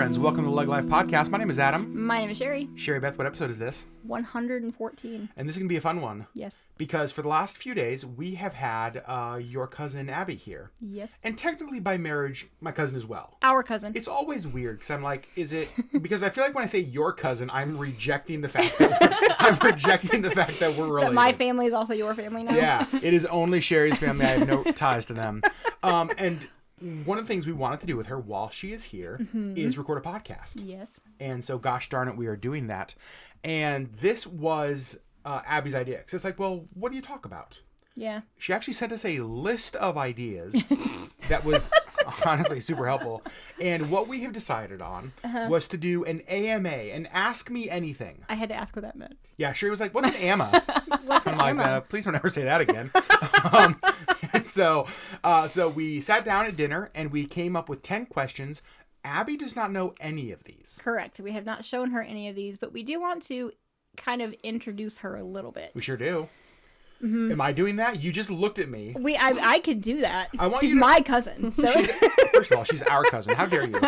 friends. Welcome to the LeggLife podcast. My name is Adam. My name is Sherri. Sherri Beth, what episode is this? 114. And this is going to be a fun one. Yes. Because for the last few days, we have had your cousin Abby here. Yes. And technically by marriage, my cousin as well. Our cousin. It's always weird because I'm like, is it... Because I feel like when I say your cousin, I'm rejecting the fact that we're related. That my family is also your family now. Yeah. It is only Sherri's family. I have no ties to them. And one of the things we wanted to do with her while she is here is record a podcast. Yes. And so, gosh darn it, we are doing that. And this was Abby's idea. Because it's like, well, what do you talk about? Yeah. She actually sent us a list of ideas that was honestly super helpful. And what we have decided on was to do an AMA, an Ask Me Anything. I had to ask what that meant. Yeah, Sherri was like, what's an AMA? What's an I'm AMA? like, please don't ever say that again. And so we sat down at dinner and we came up with 10 questions. Abby does not know any of these. Correct. We have not shown her any of these, but we do want to kind of introduce her a little bit. We sure do. Am I doing that? You just looked at me. I could do that. She's you to... my cousin. So First of all, she's our cousin. How dare you?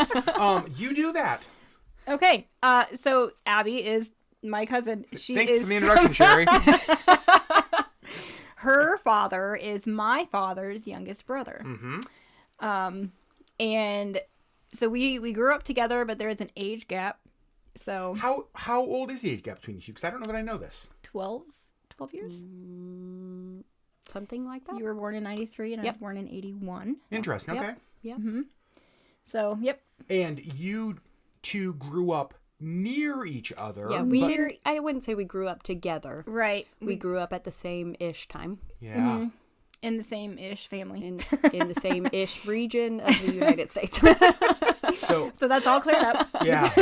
You do that. Okay. So Abby is my cousin. Thanks for the introduction, Sherri. Her father is my father's youngest brother. And so we grew up together, but there is an age gap. So how old is the age gap between you two? Because I don't know that I know this. 12 years? Something like that. You were born in 93 and I was born in 81. Interesting. Okay. Yeah. So, yep. And you two grew up near each other. Yeah, I wouldn't say we grew up together. Right. We grew up at the same-ish time. Yeah. In the same-ish family. In the same-ish region of the United States. So that's all cleared up. Yeah.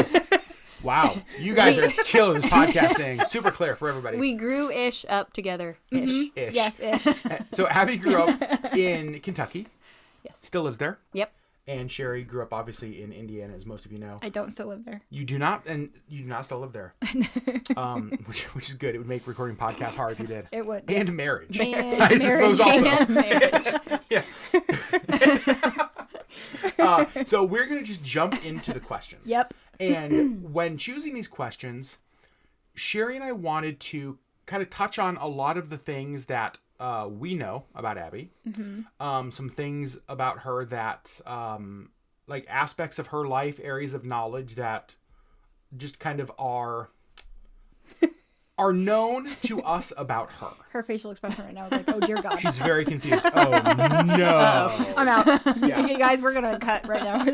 Wow. You guys are killing this podcast thing. Super clear for everybody. We grew-ish up together-ish. Ish. Yes, ish. So Abby grew up in Kentucky. Yes. Still lives there. Yep. And Sherri grew up obviously in Indiana, as most of you know. I don't still live there. You do not, and you do not still live there. Which is good. It would make recording podcasts hard if you did. It would. And marriage. And I suppose also. And marriage. Yeah. So we're going to just jump into the questions. Yep. And when choosing these questions, Sherri and I wanted to kind of touch on a lot of the things that we know about Abby. Some things about her that, like aspects of her life, areas of knowledge that just kind of are known to us about her. Her facial expression right now is like, oh, dear God. She's very confused. Oh, no. I'm out. Yeah. Okay, guys, we're going to cut right now.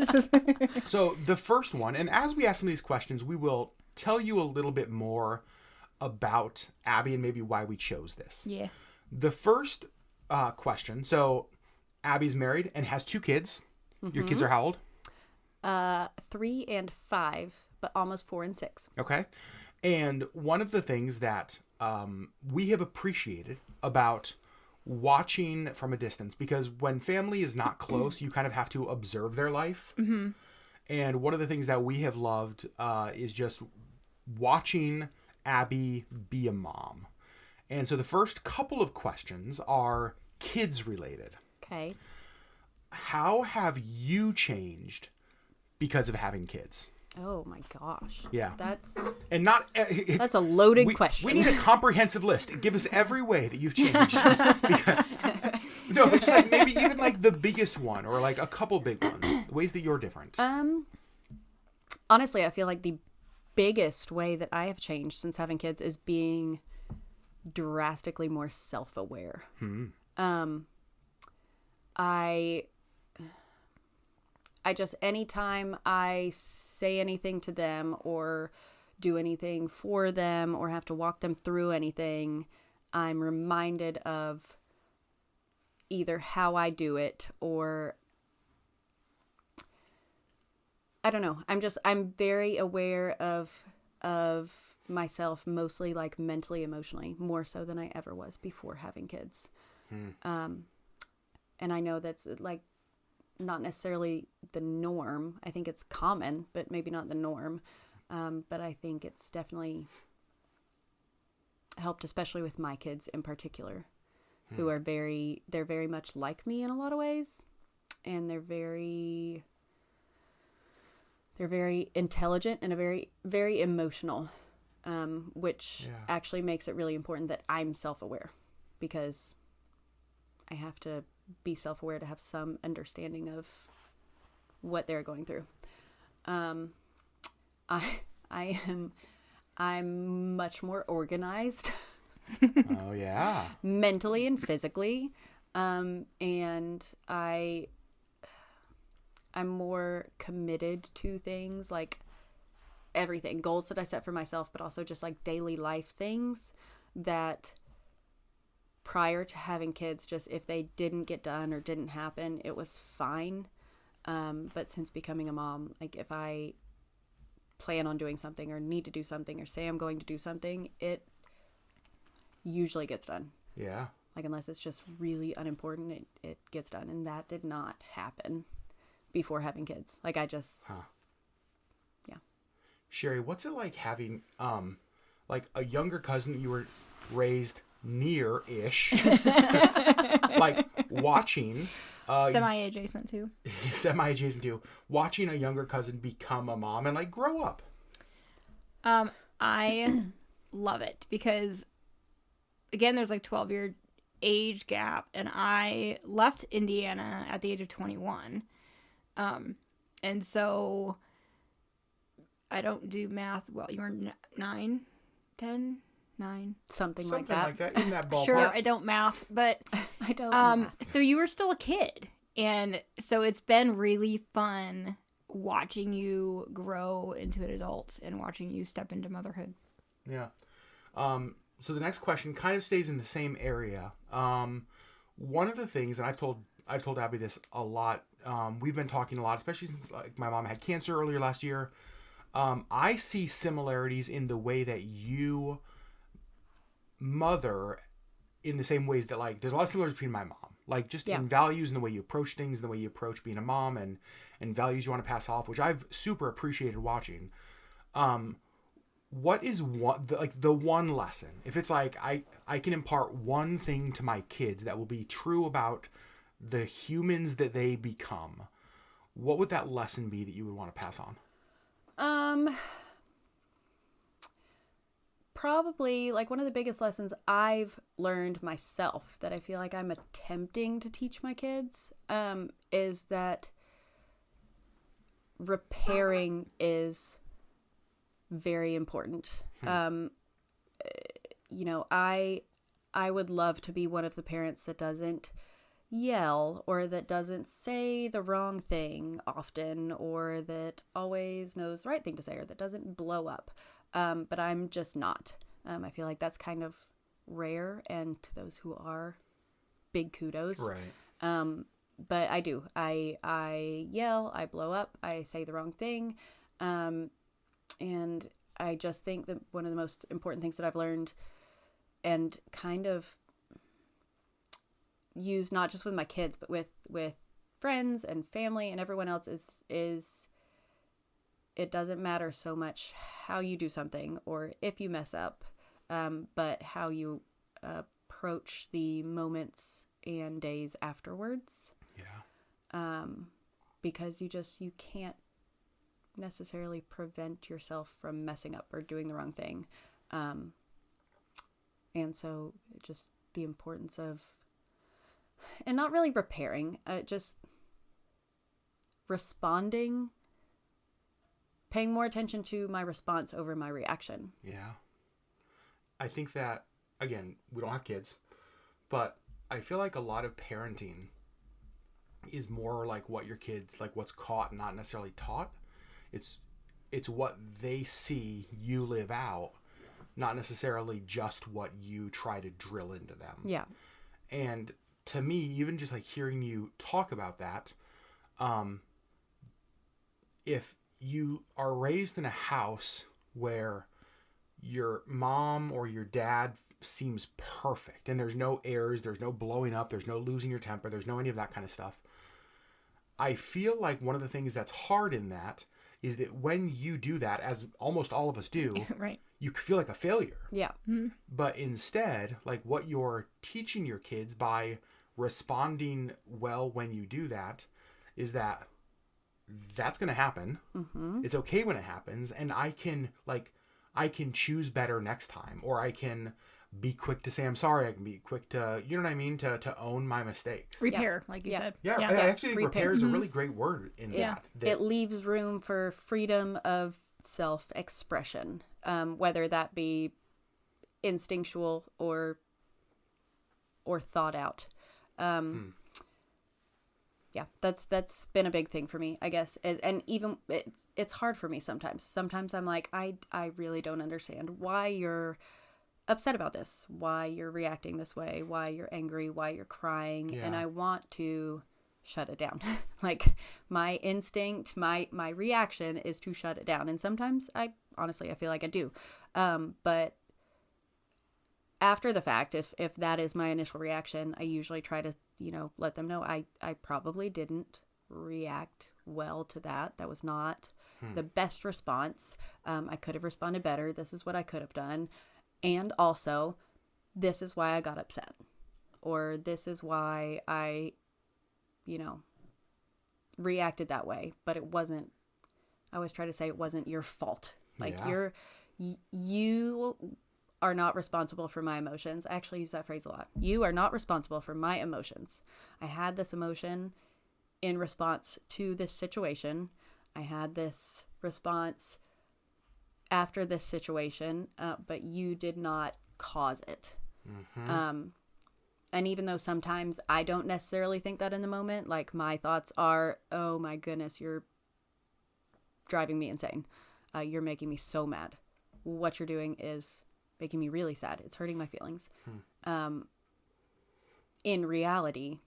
So the first one, and as we ask some of these questions, we will tell you a little bit more about Abby and maybe why we chose this. Yeah. The first question, so Abby's married and has 2 kids. Your kids are how old? 3 and 5, but almost 4 and 6. Okay. And one of the things that we have appreciated about watching from a distance, because when family is not close, you kind of have to observe their life. And one of the things that we have loved is just watching Abby be a mom. And so the first couple of questions are kids related. Okay. How have you changed because of having kids? Oh my gosh. Yeah. That's a loaded question. We need a comprehensive list. Give us every way that you've changed. No, it's like maybe even like the biggest one or like a couple big ones. Ways that you're different. Honestly, I feel like the biggest way that I have changed since having kids is being drastically more self-aware. I just, anytime I say anything to them or do anything for them or have to walk them through anything, I'm reminded of either how I do it or I don't know. I'm very aware of myself, mostly like mentally, emotionally, more so than I ever was before having kids. And I know that's like not necessarily the norm. I think it's common, but maybe not the norm. But I think it's definitely helped, especially with my kids in particular, who are they're very much like me in a lot of ways. And they're very they're very intelligent and a very, very emotional, which actually makes it really important that I'm self-aware, because I have to be self-aware to have some understanding of what they're going through. I'm much more organized. Oh yeah. Mentally and physically. And I'm more committed to things, like everything, goals that I set for myself, but also just like daily life things that prior to having kids, just if they didn't get done or didn't happen, it was fine. But since becoming a mom, like if I plan on doing something or need to do something or say I'm going to do something, it usually gets done. Yeah. Like unless it's just really unimportant, it gets done. And that did not happen before having kids. Like I just, yeah. Sherri, what's it like having, like a younger cousin that you were raised near-ish, like watching, semi-adjacent to watching a younger cousin become a mom and like grow up? I love it because, again, there's like 12-year age gap, and I left Indiana at the age of 21. And so I don't do math well. You were 9, 10, 9. Something like that. In that ballpark. Sure, I don't math, but I don't math. So you were still a kid. And so it's been really fun watching you grow into an adult and watching you step into motherhood. Yeah. So the next question kind of stays in the same area. One of the things, and I've told Abby this a lot. We've been talking a lot, especially since like my mom had cancer earlier last year. I see similarities in the way that you mother in the same ways that like there's a lot of similarities between my mom, like just in values and the way you approach things and the way you approach being a mom and values you want to pass off, which I've super appreciated watching. What is the one lesson, if it's like I can impart one thing to my kids that will be true about the humans that they become, what would that lesson be that you would want to pass on? Probably like one of the biggest lessons I've learned myself that I feel like I'm attempting to teach my kids, is that repairing is very important. You know, I would love to be one of the parents that doesn't yell or that doesn't say the wrong thing often or that always knows the right thing to say or that doesn't blow up. But I'm just not. I feel like that's kind of rare, and to those who are, big kudos. Right. But I do. I yell, I blow up, I say the wrong thing. And I just think that one of the most important things that I've learned and kind of use not just with my kids, but with friends and family and everyone else is it doesn't matter so much how you do something or if you mess up, but how you approach the moments and days afterwards. Yeah. Because you can't necessarily prevent yourself from messing up or doing the wrong thing. And so just the importance of, and not really repairing, just responding, paying more attention to my response over my reaction. Yeah. I think that, again, we don't have kids, but I feel like a lot of parenting is more like what your kids, like what's caught, not necessarily taught. It's what they see you live out, not necessarily just what you try to drill into them. Yeah. And to me, even just like hearing you talk about that, if you are raised in a house where your mom or your dad seems perfect and there's no errors, there's no blowing up, there's no losing your temper, there's no any of that kind of stuff, I feel like one of the things that's hard in that is that when you do that, as almost all of us do, right, you feel like a failure. Yeah. Mm-hmm. But instead, like what you're teaching your kids by responding well when you do that is that that's going to happen. Mm-hmm. It's okay when it happens. And I can choose better next time, or I can be quick to say I'm sorry. I can be quick to, you know what I mean, to own my mistakes. Repair, like you said. Yeah, I actually think repair is a really great word in that. It leaves room for freedom of self-expression, whether that be instinctual or thought out. Yeah, that's been a big thing for me, I guess. And even it's hard for me sometimes. Sometimes I'm like, I really don't understand why you're upset about this, why you're reacting this way, why you're angry, why you're crying, and I want to shut it down. Like my instinct, my reaction is to shut it down, and sometimes I feel like I do, but after the fact, if that is my initial reaction, I usually try to, let them know I probably didn't react well to that. That was not the best response. I could have responded better. This is what I could have done. And also, this is why I got upset. Or this is why I, reacted that way. But it wasn't, I always try to say it wasn't your fault. Like you are not responsible for my emotions. I actually use that phrase a lot. You are not responsible for my emotions. I had this emotion in response to this situation. I had this response after this situation, but you did not cause it. Mm-hmm. And even though sometimes I don't necessarily think that in the moment, like my thoughts are, oh my goodness, you're driving me insane. You're making me so mad. What you're doing is making me really sad. It's hurting my feelings. In reality,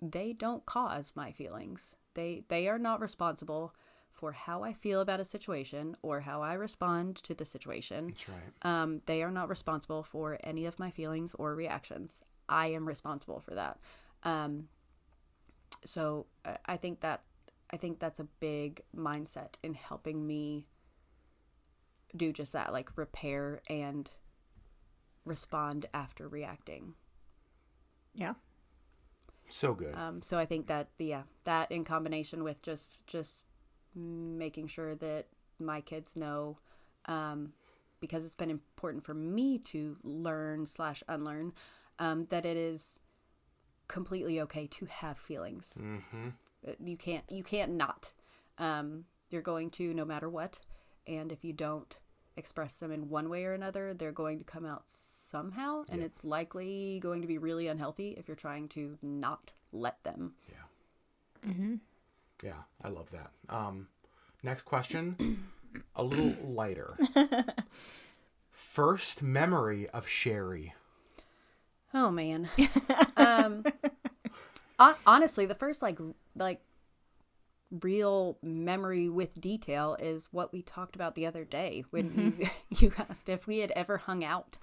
they don't cause my feelings. They are not responsible for how I feel about a situation or how I respond to the situation. That's right. They are not responsible for any of my feelings or reactions. I am responsible for that. So I think that's a big mindset in helping me do just that, like repair and respond after reacting. Yeah. So good. So I think that that in combination with just making sure that my kids know, because it's been important for me to learn/unlearn, that it is completely okay to have feelings. Mm-hmm. You can't not. You're going to, no matter what. And if you don't express them in one way or another, they're going to come out somehow. And it's likely going to be really unhealthy if you're trying to not let them. Yeah. Mm-hmm. Yeah, I love that. Next question, a little lighter. First memory of Sherri. Oh, man. Honestly, the first like real memory with detail is what we talked about the other day when you asked if we had ever hung out.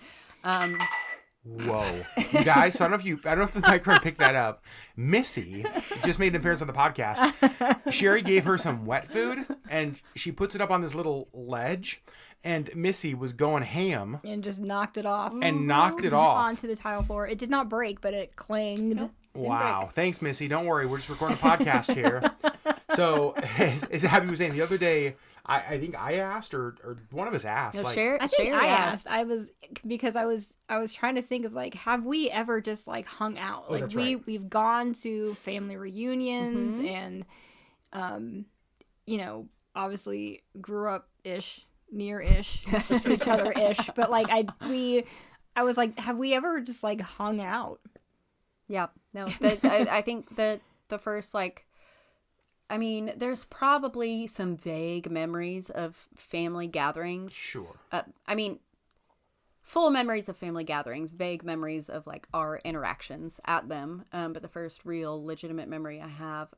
Whoa, you guys! So I don't know if the microphone picked that up. Missy just made an appearance on the podcast. Sherri gave her some wet food, and she puts it up on this little ledge. And Missy was going ham and just knocked it off. Onto the tile floor. It did not break, but it clanged. Nope. Wow. Thanks, Missy. Don't worry. We're just recording a podcast here. So, as Abby was saying, the other day, I think I asked, or one of us asked. No, like, Sherri asked. I was trying to think of, like, have we ever just, like, hung out? Oh, like, that's right. We've gone to family reunions and, obviously grew up-ish, near-ish to each other-ish. But, like, I was like, have we ever just, like, hung out? Yeah. No, I think that the first, like, I mean, there's probably some vague memories of family gatherings. Sure. I mean, full memories of family gatherings, vague memories of, like, our interactions at them. But the first real legitimate memory I have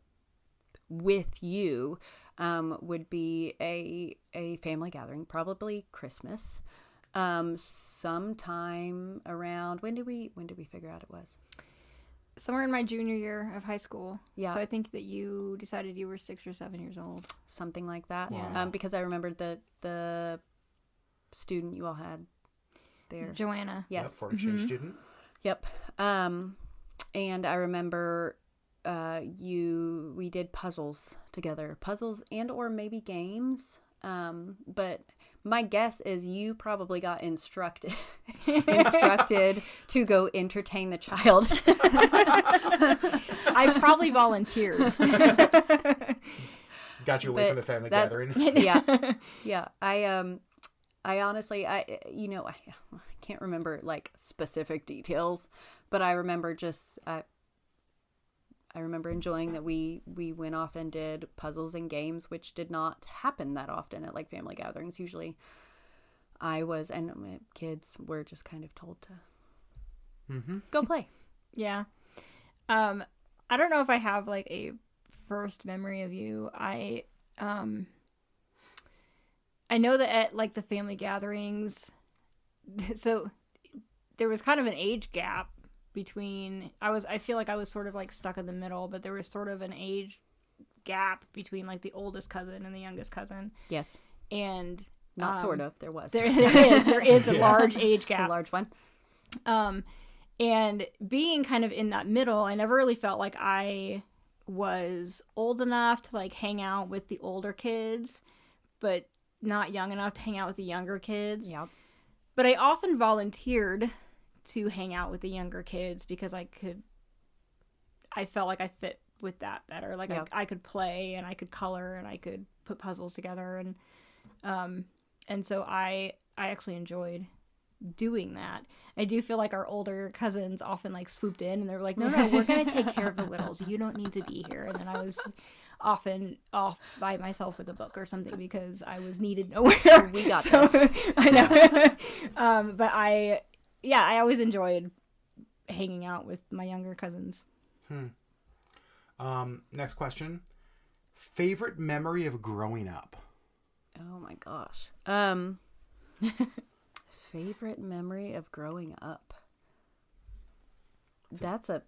with you would be a family gathering, probably Christmas. Sometime around, when did we figure out it was? Somewhere in my junior year of high school. Yeah. So I think that you decided you were 6 or 7 years old. Something like that. Yeah. Because I remembered the student you all had there. Joanna. Yes. Yep, foreign exchange student. Yep. And I remember we did puzzles together, puzzles and or maybe games. But my guess is you probably got instructed to go entertain the child. I probably volunteered. Got you away from the family gathering. Yeah. I honestly, I can't remember like specific details, but I remember I remember enjoying that we went off and did puzzles and games, which did not happen that often at like family gatherings. Usually and my kids were just kind of told to go play. Yeah. I don't know if I have like a first memory of you. I know that at like the family gatherings, so there was kind of an age gap between, I feel like I was sort of like stuck in the middle, but there was sort of an age gap between like the oldest cousin and the youngest cousin. Yes. And not sort of, there was. There is a large age gap. A large one. And being kind of in that middle, I never really felt like I was old enough to like hang out with the older kids, but not young enough to hang out with the younger kids. Yep. But I often volunteered to hang out with the younger kids because I felt like I fit with that better. Like I could play and I could color and I could put puzzles together, and so I actually enjoyed doing that. I do feel like our older cousins often like swooped in and they were like, no, we're going to take care of the littles. You don't need to be here. And then I was often off by myself with a book or something because I was needed nowhere. We got this. I know. But I always enjoyed hanging out with my younger cousins. Next question. Favorite memory of growing up? Oh my gosh. Favorite memory of growing up. That's a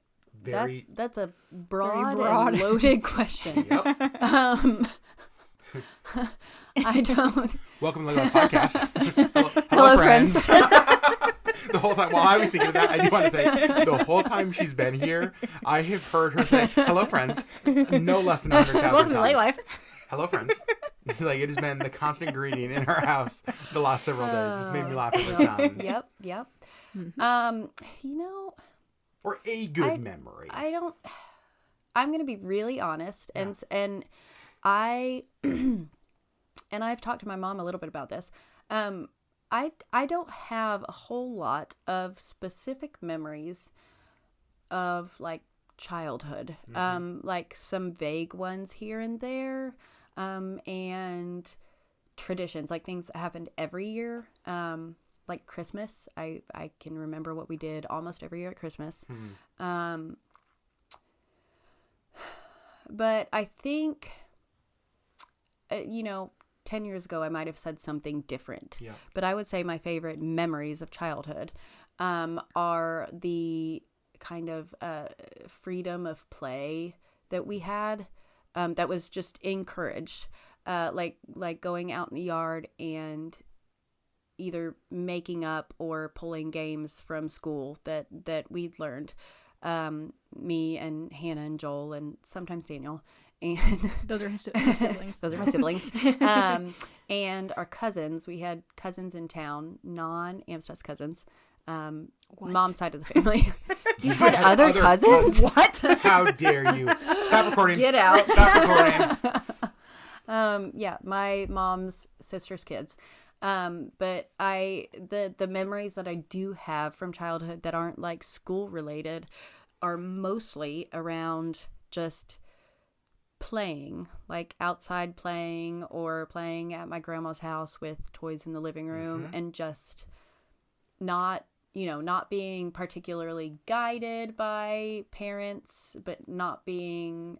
broad and loaded question. Yep. I don't. Welcome to the podcast. Hello, friends. The whole time, while I was thinking of that, I do want to say, the whole time she's been here, I have heard her say, hello, friends, no less than 100,000 times. Welcome to LeggLife. Hello, friends. It's like, it has been the constant greeting in our house the last several days. It's made me laugh every time. Yep. Or a good memory. I'm going to be really honest. Yeah. And I've talked to my mom a little bit about this. I don't have a whole lot of specific memories of like childhood. Like some vague ones here and there. And traditions, like things that happened every year. Like Christmas. I can remember what we did almost every year at Christmas. But I think, 10 years ago, I might have said something different. Yeah. But I would say my favorite memories of childhood are the kind of freedom of play that we had that was just encouraged. Like going out in the yard and either making up or pulling games from school that we'd learned. Me and Hannah and Joel and sometimes Daniel. And those are his siblings. Those are my siblings. And our cousins. We had cousins in town, non-Amstutz cousins. Mom's side of the family. You had other cousins? What? How dare you? Stop recording. Get out. Stop recording. Yeah, my mom's sister's kids. But the memories that I do have from childhood that aren't like school related are mostly around just playing, like outside playing or playing at my grandma's house with toys in the living room and just not being particularly guided by parents, but not being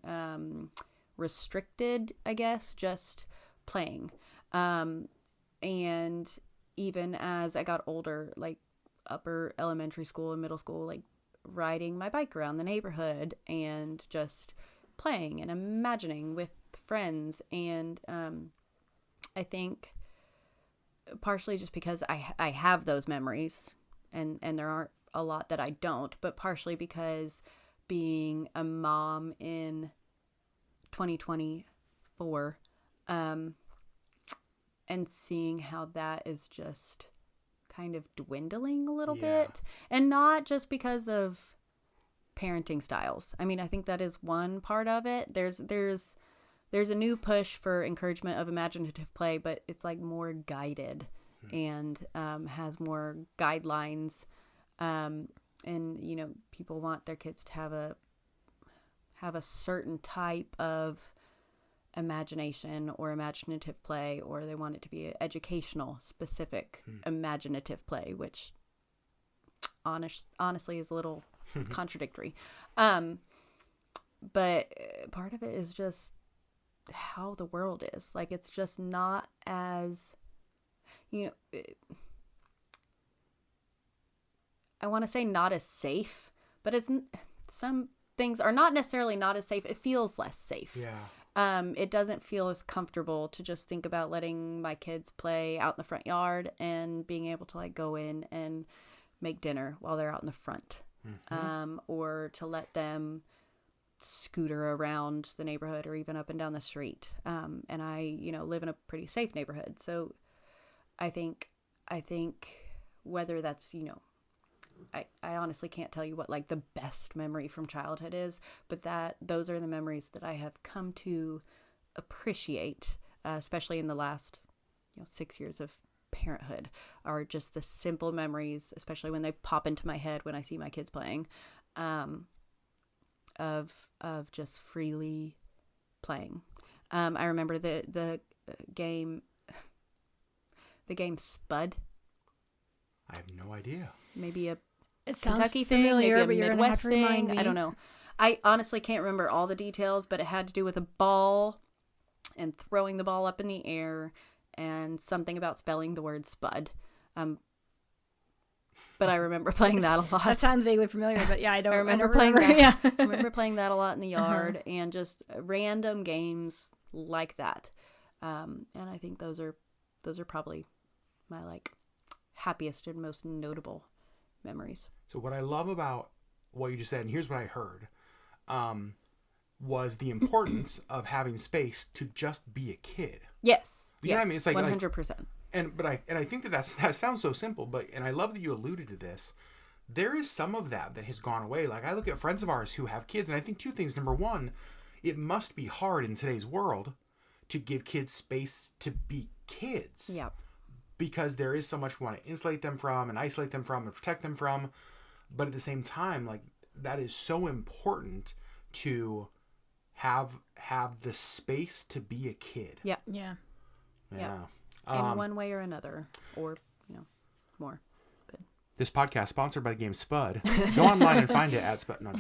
restricted, I guess, just playing. And even as I got older, like upper elementary school and middle school, like riding my bike around the neighborhood and just playing and imagining with friends. And I think partially just because I have those memories and there aren't a lot that I don't, but partially because being a mom in 2024, and seeing how that is just kind of dwindling a little bit, and not just because of parenting styles. I mean, I think that is one part of it. There's a new push for encouragement of imaginative play, but it's like more guided and has more guidelines. And you know, people want their kids to have a certain type of imagination or imaginative play, or they want it to be educational specific imaginative play, which honestly is a little contradictory. But part of it is just how the world is. Like, it's just not as, you know, I want to say not as safe, but some things are not necessarily not as safe. It feels less safe. Yeah. It doesn't feel as comfortable to just think about letting my kids play out in the front yard and being able to like go in and make dinner while they're out in the front. Or to let them scooter around the neighborhood or even up and down the street. And I, you know, live in a pretty safe neighborhood. So I think whether that's, you know, I honestly can't tell you what like the best memory from childhood is, but those are the memories that I have come to appreciate, especially in the last, 6 years of parenthood, are just the simple memories, especially when they pop into my head when I see my kids playing, of just freely playing. I remember the game Spud. I have no idea. Maybe a It Kentucky sounds thing, familiar, maybe a but you're gonna have Midwest to remind thing. me. I don't know. I honestly can't remember all the details, but it had to do with a ball and throwing the ball up in the air and something about spelling the word Spud. But I remember playing that a lot. That sounds vaguely familiar, but yeah, I don't. I remember don't playing remember. that. Yeah. I remember playing that a lot in the yard and just random games like that. And I think those are probably my like happiest and most notable memories. So what I love about what you just said, and here's what I heard, was the importance of having space to just be a kid. Yes. You know what I mean? It's like 100%. I think that sounds so simple, and I love that you alluded to this. There is some of that has gone away. Like, I look at friends of ours who have kids, and I think two things. Number one, it must be hard in today's world to give kids space to be kids. Yeah. Because there is so much we want to insulate them from and isolate them from and protect them from. But at the same time, like, that is so important to have the space to be a kid. Yeah. Yeah. Yeah. In one way or another, or, more. But This podcast sponsored by the game Spud. Go online and find it at Spud. No,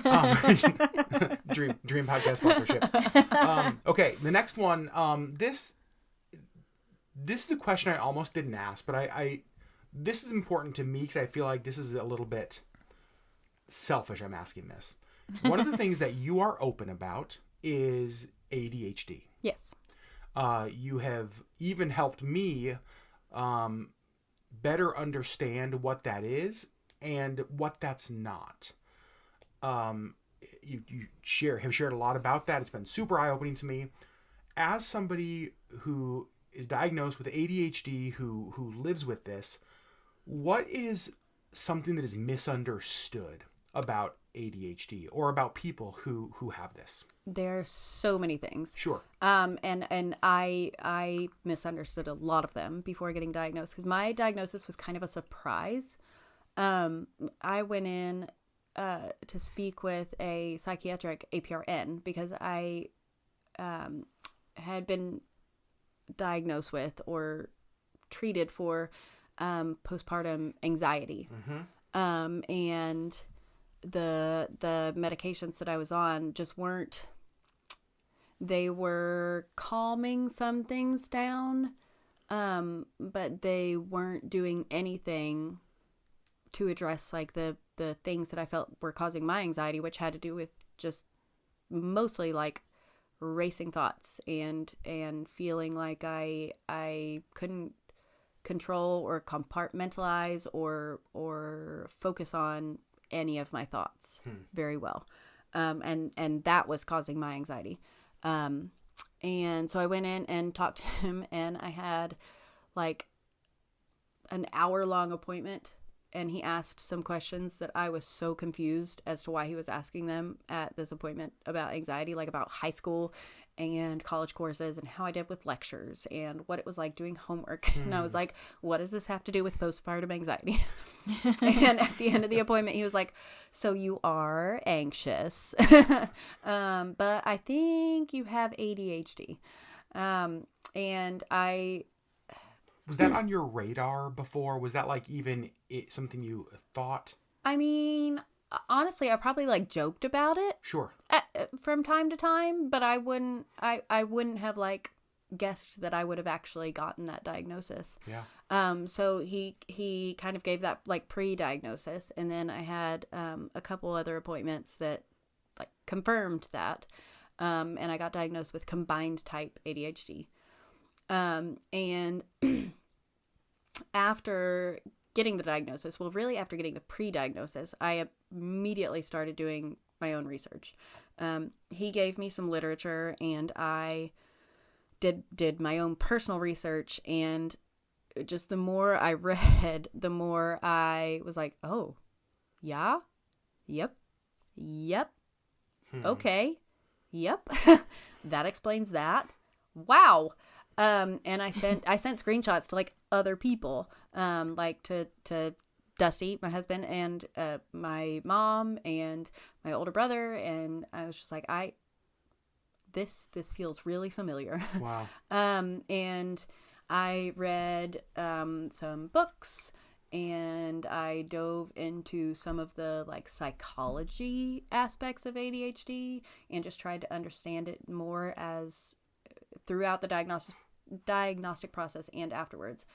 I'm just kidding. Dream podcast sponsorship. Okay, the next one. This is a question I almost didn't ask, but I this is important to me because I feel like this is a little bit selfish. I'm asking this. One of the things that you are open about is ADHD. yes. You have even helped me better understand what that is and what that's not. You have shared a lot about that. It's been super eye-opening to me. As somebody who is diagnosed with ADHD, who lives with this, what is something that is misunderstood about ADHD or about people who have this? There are so many things. Sure. And I misunderstood a lot of them before getting diagnosed, because my diagnosis was kind of a surprise. I went in to speak with a psychiatric APRN because I had been diagnosed with or treated for postpartum anxiety. And the medications that I was on just weren't, they were calming some things down, but they weren't doing anything to address like the things that I felt were causing my anxiety, which had to do with just mostly like racing thoughts and feeling like I couldn't control or compartmentalize or focus on any of my thoughts very well. And that was causing my anxiety. And so I went in and talked to him, and I had like an hour-long appointment, and he asked some questions that I was so confused as to why he was asking them at this appointment about anxiety, like about high school and college courses and how I did with lectures and what it was like doing homework. And I was like, what does this have to do with postpartum anxiety? And at the end of the appointment, he was like, so you are anxious, but I think you have ADHD. And I... Was that on your radar before? Was that like even something you thought? I mean, honestly, I probably like joked about it. Sure. From time to time, but I wouldn't have like guessed that I would have actually gotten that diagnosis. Yeah. So he kind of gave that like pre-diagnosis, and then I had a couple other appointments that like confirmed that. And I got diagnosed with combined type ADHD. And after getting the diagnosis, well, really after getting the pre-diagnosis, I immediately started doing my own research. He gave me some literature, and I did my own personal research, and just the more I read, the more I was like, oh, yeah, yep, okay, yep, that explains that. Wow. And I sent screenshots to like other people, like to Dusty, my husband, and my mom and my older brother, and I was just like, this feels really familiar. Wow. And I read some books, and I dove into some of the like psychology aspects of ADHD and just tried to understand it more as throughout the diagnostic process and afterwards.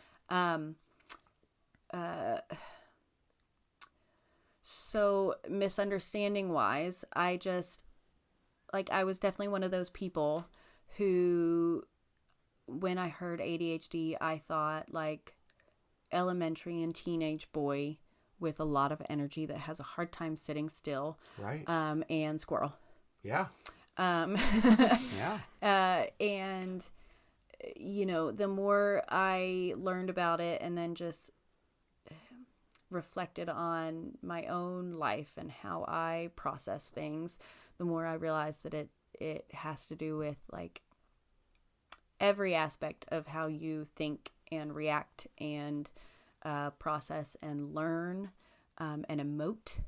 So misunderstanding wise, I was definitely one of those people who, when I heard ADHD, I thought like elementary and teenage boy with a lot of energy that has a hard time sitting still. Right. And squirrel. Yeah. Yeah. And you know, the more I learned about it and then just reflected on my own life and how I process things, the more I realized that it has to do with like every aspect of how you think and react and process and learn and emote.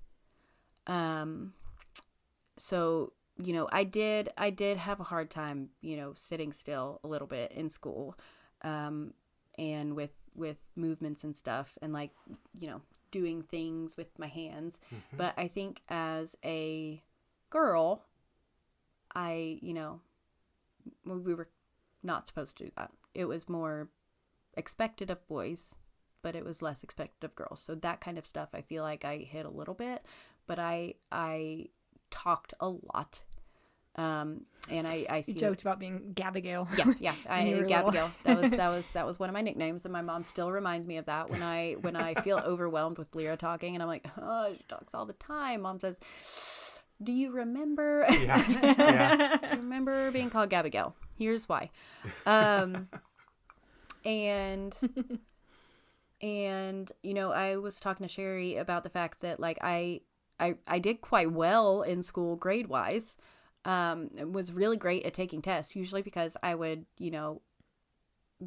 So, you know, I did have a hard time, you know, sitting still a little bit in school, and with movements and stuff, and like, you know, doing things with my hands. Mm-hmm. But I think as a girl, you know, we were not supposed to do that. It was more expected of boys, but it was less expected of girls. So that kind of stuff, I feel like I hit a little bit, but I talked a lot. And I see you joked about being Gabigail. Yeah. Gabigail. That was one of my nicknames, and my mom still reminds me of that when I feel overwhelmed with Lyra talking, and I'm like, oh, she talks all the time. Mom says, do you remember? Yeah. Do you remember being called Gabigail? Here's why. And you know, I was talking to Sherri about the fact that like I did quite well in school grade wise. Was really great at taking tests, usually because I would, you know,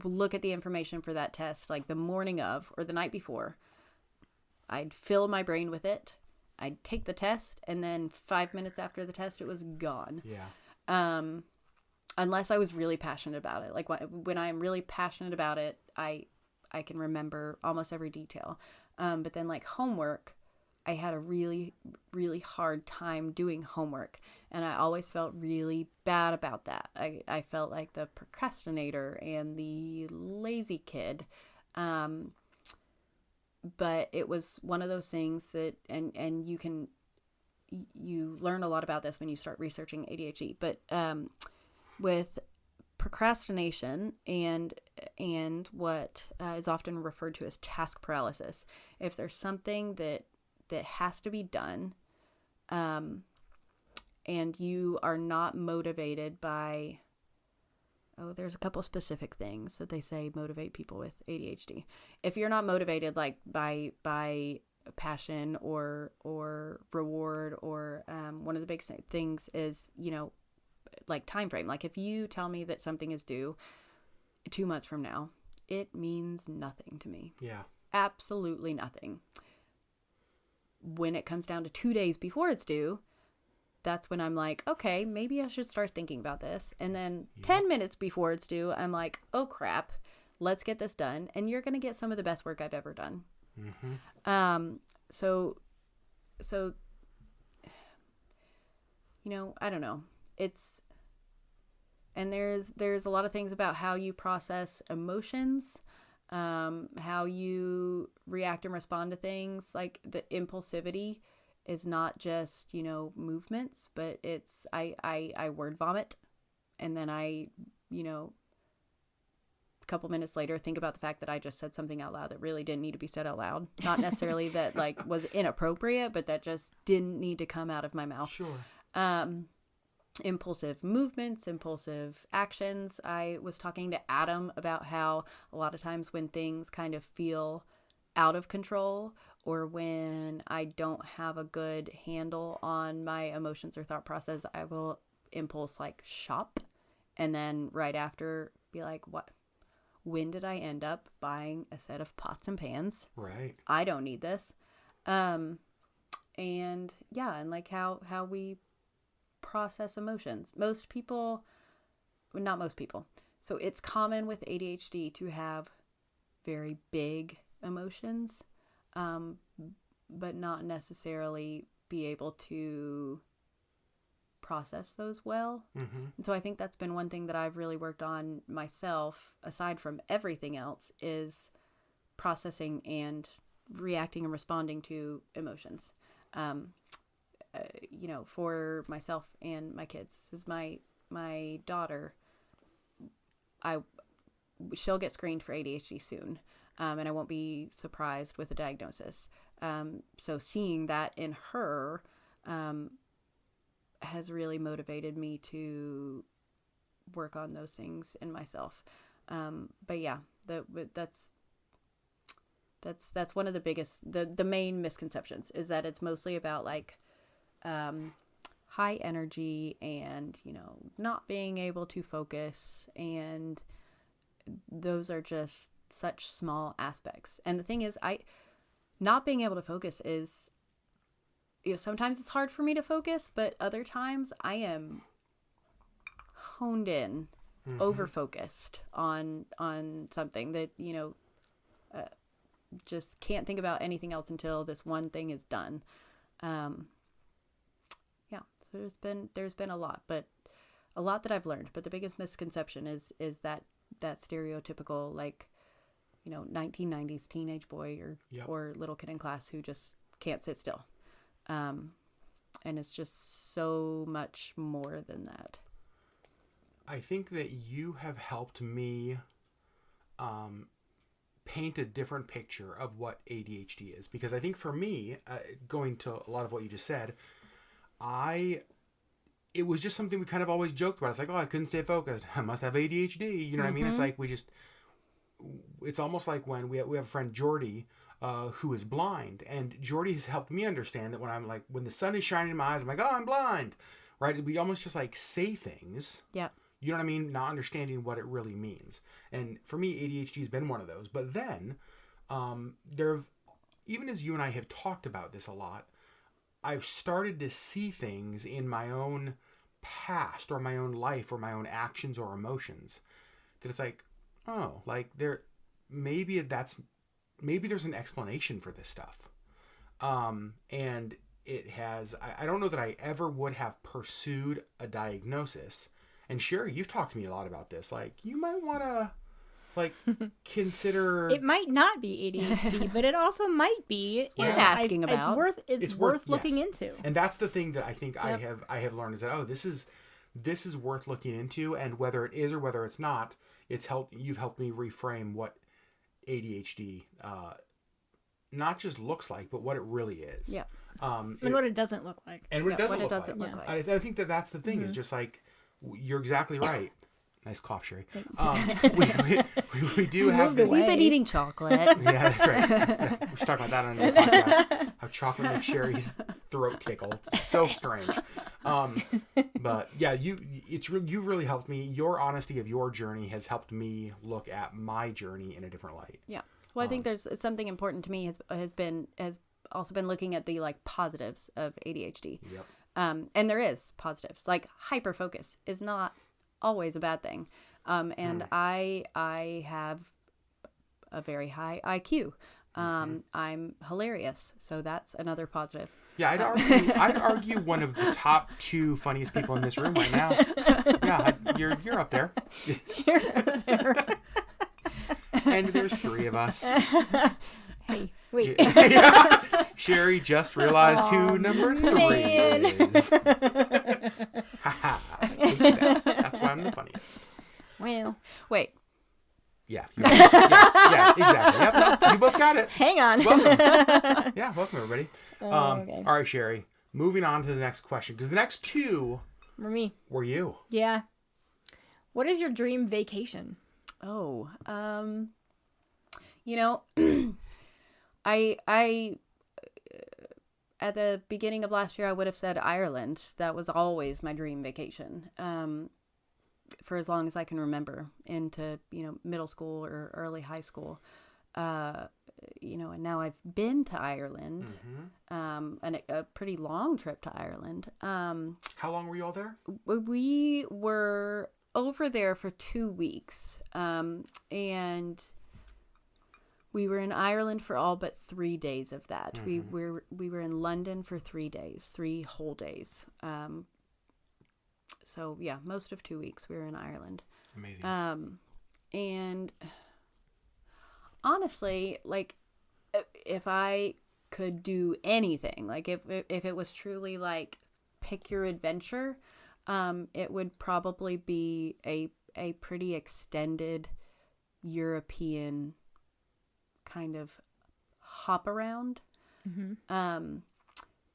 look at the information for that test like the morning of or the night before. I'd fill my brain with it. I'd take the test, and then 5 minutes after the test, it was gone. Yeah. Unless I was really passionate about it. Like when I'm really passionate about it, I can remember almost every detail. But then like homework, I had a really, really hard time doing homework, and I always felt really bad about that. I felt like the procrastinator and the lazy kid. But it was one of those things that, and you learn a lot about this when you start researching ADHD, but with procrastination and what is often referred to as task paralysis, if there's something that that has to be done, and you are not motivated by, there's a couple specific things that they say motivate people with ADHD. If you're not motivated like by passion or reward, or one of the big things is, like time frame. Like if you tell me that something is due 2 months from now, it means nothing to me. Yeah. Absolutely nothing. When it comes down to 2 days before it's due, that's when I'm like, okay, maybe I should start thinking about this. And then 10 minutes before it's due, I'm like, oh crap, let's get this done. And you're going to get some of the best work I've ever done. Mm-hmm. So, I don't know. And there's a lot of things about how you process emotions, how you react and respond to things. Like the impulsivity is not just, movements, but it's, I word vomit, and then I, a couple minutes later think about the fact that I just said something out loud that really didn't need to be said out loud. Not necessarily that like was inappropriate, but that just didn't need to come out of my mouth. Sure. Impulsive movements, impulsive actions. I was talking to Adam about how a lot of times when things kind of feel out of control, or when I don't have a good handle on my emotions or thought process, I will impulse like shop, and then right after be like, what? When did I end up buying a set of pots and pans? Right. I don't need this. And like how we process emotions. Not most people. So it's common with ADHD to have very big emotions, but not necessarily be able to process those well. Mm-hmm. And so I think that's been one thing that I've really worked on myself, aside from everything else, is processing and reacting and responding to emotions. For myself and my kids. Because my daughter, she'll get screened for ADHD soon, and I won't be surprised with a diagnosis. So seeing that in her has really motivated me to work on those things in myself. But yeah, that's one of the biggest, the main misconceptions is that it's mostly about like high energy and, not being able to focus. And those are just such small aspects. And the thing is, not being able to focus is, sometimes it's hard for me to focus, but other times I am honed in, mm-hmm. over focused on something that, just can't think about anything else until this one thing is done. So there's been a lot that I've learned, but the biggest misconception is that stereotypical, like, 1990s teenage boy or little kid in class who just can't sit still. And it's just so much more than that. I think that you have helped me paint a different picture of what ADHD is, because I think for me, going to a lot of what you just said, it was just something we kind of always joked about. It's like, oh, I couldn't stay focused. I must have ADHD. You know what I mean? It's like it's almost like when we have a friend, Jordy, who is blind, and Jordy has helped me understand that when the sun is shining in my eyes, I'm like, oh, I'm blind, right? We almost just like say things. Yeah. You know what I mean? Not understanding what it really means. And for me, ADHD has been one of those. But then, even as you and I have talked about this a lot, I've started to see things in my own past or my own life or my own actions or emotions that it's like, oh, like maybe there's an explanation for this stuff. And it has, I don't know that I ever would have pursued a diagnosis. And Sherri, you've talked to me a lot about this. Like, you might want to consider. It might not be ADHD, but it also might be. Worth asking about. It's worth looking into. And that's the thing that I think I have learned is that, this is worth looking into, and whether it is or whether it's not, you've helped me reframe what ADHD not just looks like, but what it really is. Yeah. And what it doesn't look like. And what it doesn't, what it look, doesn't like. look like. I think that's the thing is just like, you're exactly right. Nice cough, Sherri. We do have this. You've been eating chocolate. Yeah, that's right. Yeah, we should talk about that on the podcast. How chocolate makes Sherri's throat tickle. It's so strange. But yeah, you really helped me. Your honesty of your journey has helped me look at my journey in a different light. Yeah. Well, I think there's something important to me has also been looking at the like positives of ADHD. Yep. And there is positives. Like hyper focus is not always a bad thing. And I have a very high IQ. I'm hilarious, so that's another positive. Yeah, I'd argue one of the top 2 funniest people in this room right now. Yeah, you're up there. You're up there. And there's 3 of us. Hey, wait. Yeah. Sherri just realized who number 3 man. is. Haha. That's why I'm the funniest. Well, Wait. Yeah. Yeah, exactly. Yep. You both got it. hang on. Welcome. Yeah, welcome everybody. Okay. All right, Sherri. Moving on to the next question, because the next 2 For me. were you. Yeah. What is your dream vacation? Oh, you know, I at the beginning of last year, I would have said Ireland. That was always my dream vacation. For as long as I can remember, into, middle school or early high school. And now I've been to Ireland, and a pretty long trip to Ireland. How long were you all there? We were over there for 2 weeks, and we were in Ireland for all but 3 days of that. We were in London for 3 days, 3 whole days. So yeah, most of 2 weeks we were in Ireland. Amazing. And honestly, like, if I could do anything, like if it was truly like pick your adventure, it would probably be a pretty extended European kind of hop around,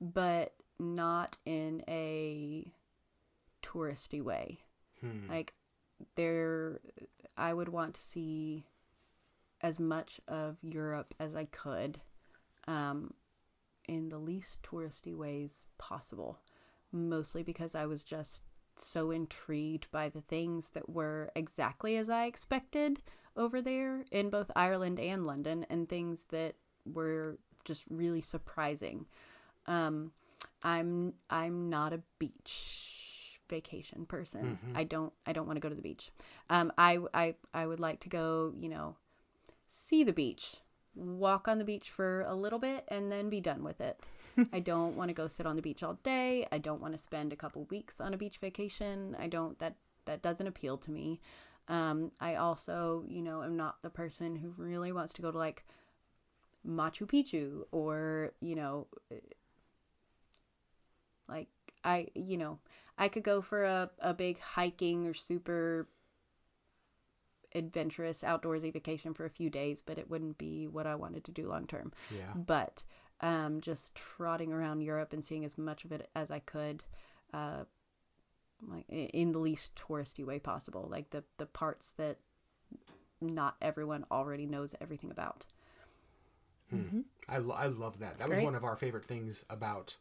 but not in a touristy way. Like I would want to see as much of Europe as I could, in the least touristy ways possible, mostly because I was just so intrigued by the things that were exactly as I expected over there in both Ireland and London, and things that were just really surprising. I'm not a beach vacation person. I don't want to go to the beach. I would like to go, see the beach, walk on the beach for a little bit, and then be done with it. I don't want to go sit on the beach all day. I don't want to spend a couple weeks on a beach vacation. That doesn't appeal to me. I also, am not the person who really wants to go to like Machu Picchu or, like I could go for a big hiking or super adventurous outdoorsy vacation for a few days, but it wouldn't be what I wanted to do long term. Yeah. But just trotting around Europe and seeing as much of it as I could, like in the least touristy way possible, like the parts that not everyone already knows everything about. I love that. That was great. one of our favorite things about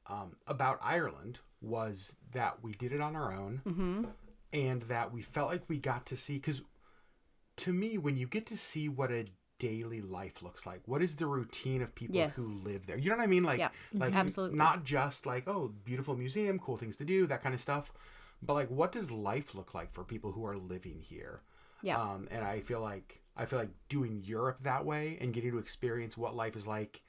Ireland, was that we did it on our own, and that we felt like we got to see, because to me, when you get to see what a daily life looks like, what is the routine of people who live there, you know what I mean? Like, like absolutely. Not just like, oh, beautiful museum, cool things to do, that kind of stuff, but like, what does life look like for people who are living here? Yeah. And I feel like doing Europe that way and getting to experience what life is like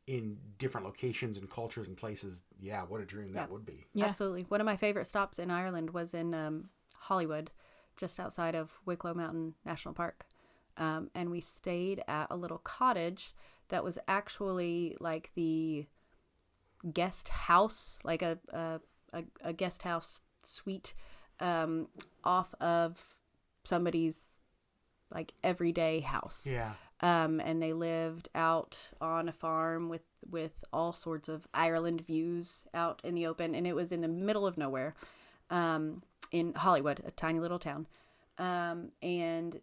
in different locations and cultures and places. Yeah. What a dream that would be. Yeah. Absolutely. One of my favorite stops in Ireland was in Hollywood, just outside of Wicklow Mountain National Park. And we stayed at a little cottage that was actually like the guest house, like a guest house suite, off of somebody's like everyday house. Yeah. And they lived out on a farm with all sorts of Ireland views out in the open. And it was in the middle of nowhere, in Hollywood, a tiny little town. And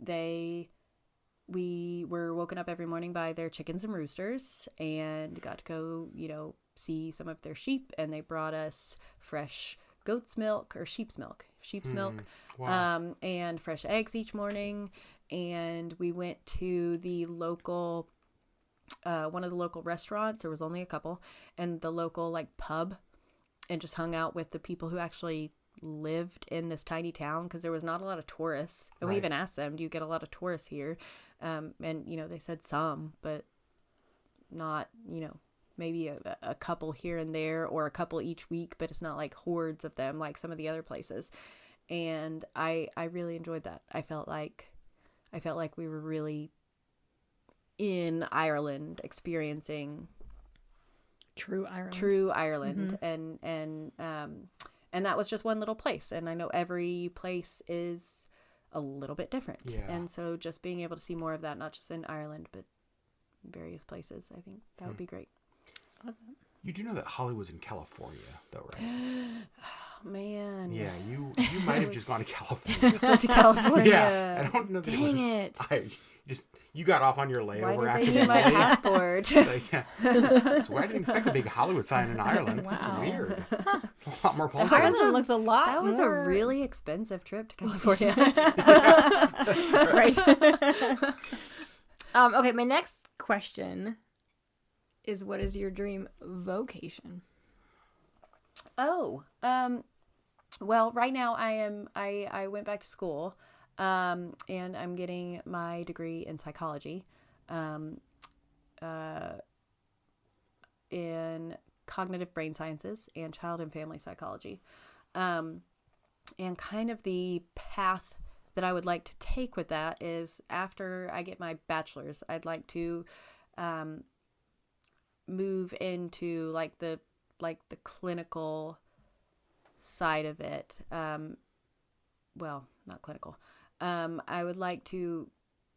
we were woken up every morning by their chickens and roosters and got to go, see some of their sheep. And they brought us fresh goat's milk or sheep's milk, Wow. and fresh eggs each morning. And we went to the local, one of the local restaurants. There was only a couple, and the local like pub, and just hung out with the people who actually lived in this tiny town, because there was not a lot of tourists. And we Right. even asked them, do you get a lot of tourists here? And they said some, but not, maybe a couple here and there, or a couple each week, but it's not like hordes of them like some of the other places. And I really enjoyed that. I felt like we were really in Ireland, experiencing True Ireland. true Ireland. And that was just one little place. And I know every place is a little bit different. Yeah. And so just being able to see more of that, not just in Ireland, but various places, I think that would be great. You do know that Hollywood's in California, though, right? Oh, man. Yeah, you might have just gone to California. Just went to California. Yeah, I don't know that it was. Dang it. You got off on your layover Why did they need my accidentally. passport? So, yeah. So I didn't expect a big Hollywood sign in Ireland. That's Wow. weird. A lot more palm That was trees. Ireland looks a lot That was more... a really expensive trip to California. right. Okay, my next question is, what is your dream vocation? Oh, well, right now I went back to school, and I'm getting my degree in psychology, in cognitive brain sciences and child and family psychology. And kind of the path that I would like to take with that is, after I get my bachelor's, I'd like to, move into like the clinical side of it. Well, not clinical. I would like to,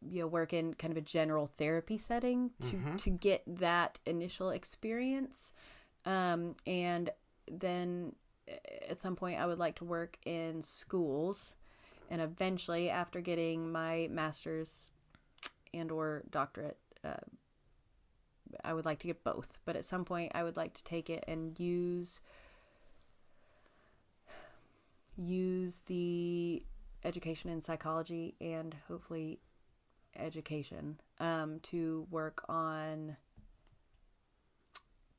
work in kind of a general therapy setting to get that initial experience. And then at some point I would like to work in schools, and eventually, after getting my master's and or doctorate, I would like to get both, but at some point I would like to take it and use the education in psychology and hopefully education to work on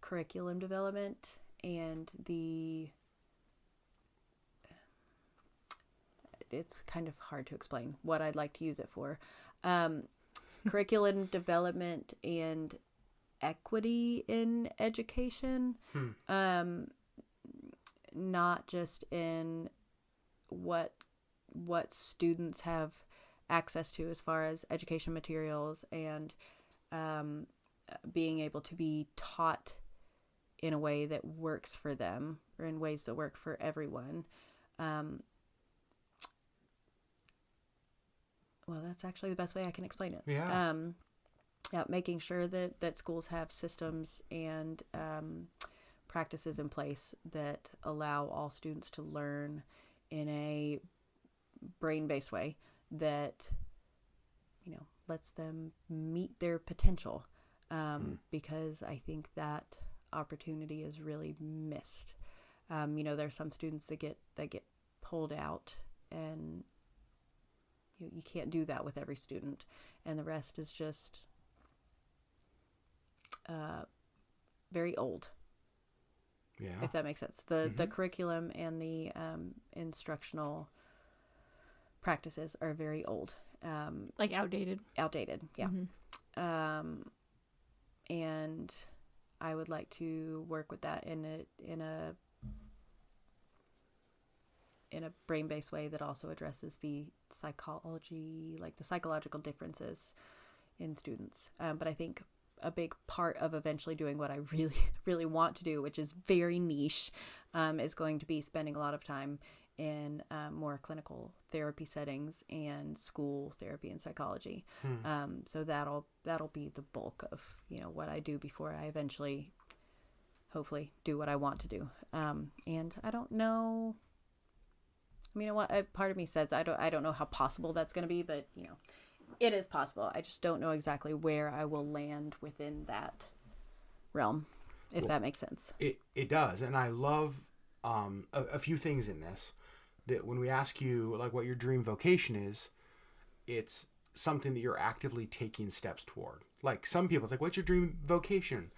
curriculum development and it's kind of hard to explain what I'd like to use it for. Curriculum development and equity in education, not just in what students have access to as far as education materials, and being able to be taught in a way that works for them, or in ways that work for everyone. Well, that's actually the best way I can explain it. Yeah. Making sure that schools have systems and practices in place that allow all students to learn in a brain-based way that, lets them meet their potential. Because I think that opportunity is really missed. There's some students that get pulled out, and you can't do that with every student, and the rest is just very old. Yeah. If that makes sense. The curriculum and the instructional practices are very old. Like outdated. Outdated, yeah. Mm-hmm. And I would like to work with that in a brain-based way that also addresses the psychology, like the psychological differences in students. But I think a big part of eventually doing what I really, really want to do, which is very niche, is going to be spending a lot of time in more clinical therapy settings and school therapy and psychology. So that'll be the bulk of, what I do before I eventually, hopefully, do what I want to do. And I don't know. I mean, what part of me says I don't know how possible that's going to be, but it is possible. I just don't know exactly where I will land within that realm, if that makes sense. It does, and I love a few things in this. That when we ask you like what your dream vocation is, it's something that you're actively taking steps toward. Like some people, it's like, what's your dream vocation?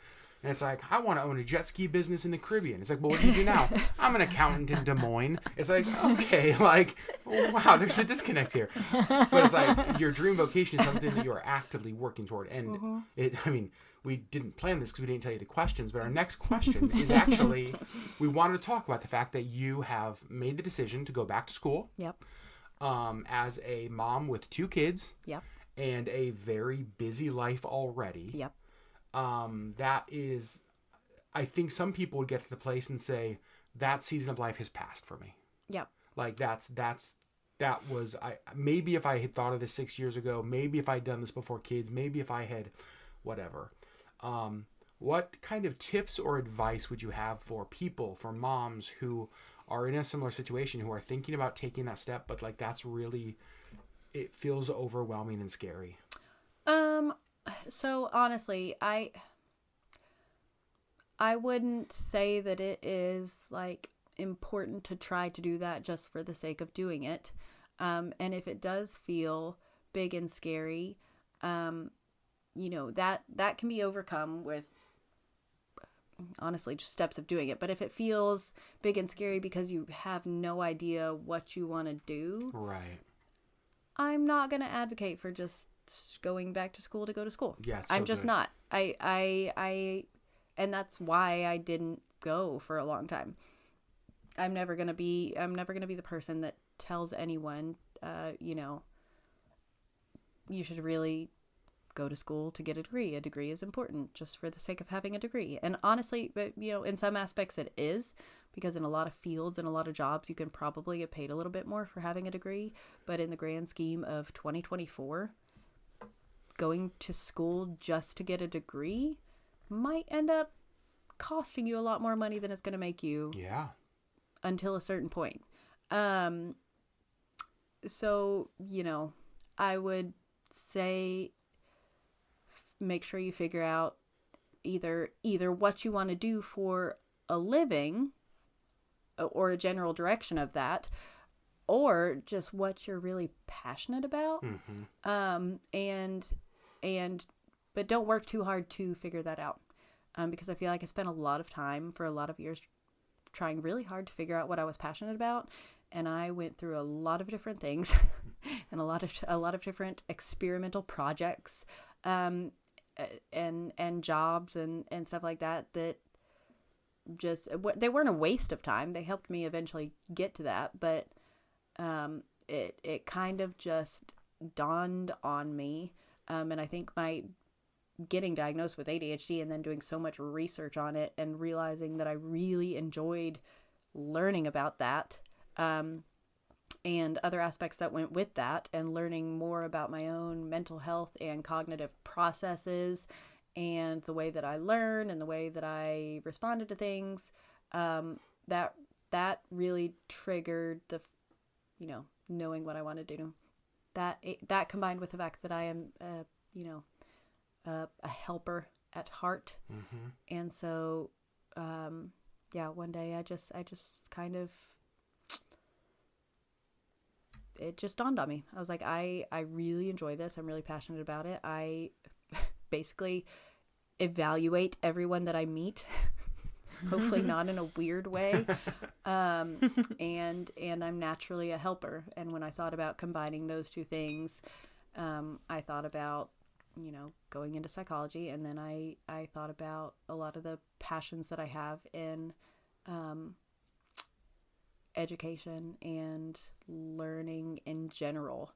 And it's like, I want to own a jet ski business in the Caribbean. It's like, well, what do you do now? I'm an accountant in Des Moines. It's like, okay, like, wow, there's a disconnect here. But it's like your dream vocation is something that you are actively working toward. And we didn't plan this because we didn't tell you the questions, but our next question is actually, we wanted to talk about the fact that you have made the decision to go back to school. Yep. As a mom with 2 kids. Yep. And a very busy life already. Yep. That is, I think some people would get to the place and say that season of life has passed for me. Yep. Like that was, maybe if I had thought of this 6 years ago, maybe if I'd done this before kids, maybe if I had whatever. What kind of tips or advice would you have for people, for moms who are in a similar situation, who are thinking about taking that step, but like that's really, it feels overwhelming and scary? So honestly, I wouldn't say that it is like important to try to do that just for the sake of doing it. And if it does feel big and scary, that can be overcome with honestly just steps of doing it. But if it feels big and scary because you have no idea what you want to do, right, I'm not going to advocate for just going back to school to go to school. Yeah, I'm just not. I and that's why I didn't go for a long time. I'm never gonna be the person that tells anyone, you should really go to school to get a degree. A degree is important just for the sake of having a degree. And honestly, in some aspects it is, because in a lot of fields and a lot of jobs, you can probably get paid a little bit more for having a degree. But in the grand scheme of 2024, going to school just to get a degree might end up costing you a lot more money than it's going to make you. Yeah. Until a certain point. So, I would say make sure you figure out either what you want to do for a living or a general direction of that, or just what you're really passionate about. But don't work too hard to figure that out. Because I feel like I spent a lot of time for a lot of years trying really hard to figure out what I was passionate about. And I went through a lot of different things and a lot of different experimental projects, and jobs and stuff like that just, they weren't a waste of time. They helped me eventually get to that. But, it kind of just dawned on me. And I think my getting diagnosed with ADHD and then doing so much research on it and realizing that I really enjoyed learning about that, and other aspects that went with that, and learning more about my own mental health and cognitive processes and the way that I learn and the way that I responded to things, that really triggered the, knowing what I wanted to do. That combined with the fact that I am, a helper at heart. And so, one day I just kind of, it just dawned on me. I was like, I really enjoy this. I'm really passionate about it. I basically evaluate everyone that I meet, hopefully not in a weird way. And I'm naturally a helper. And when I thought about combining those two things, I thought about, going into psychology. And then I thought about a lot of the passions that I have in education and learning in general.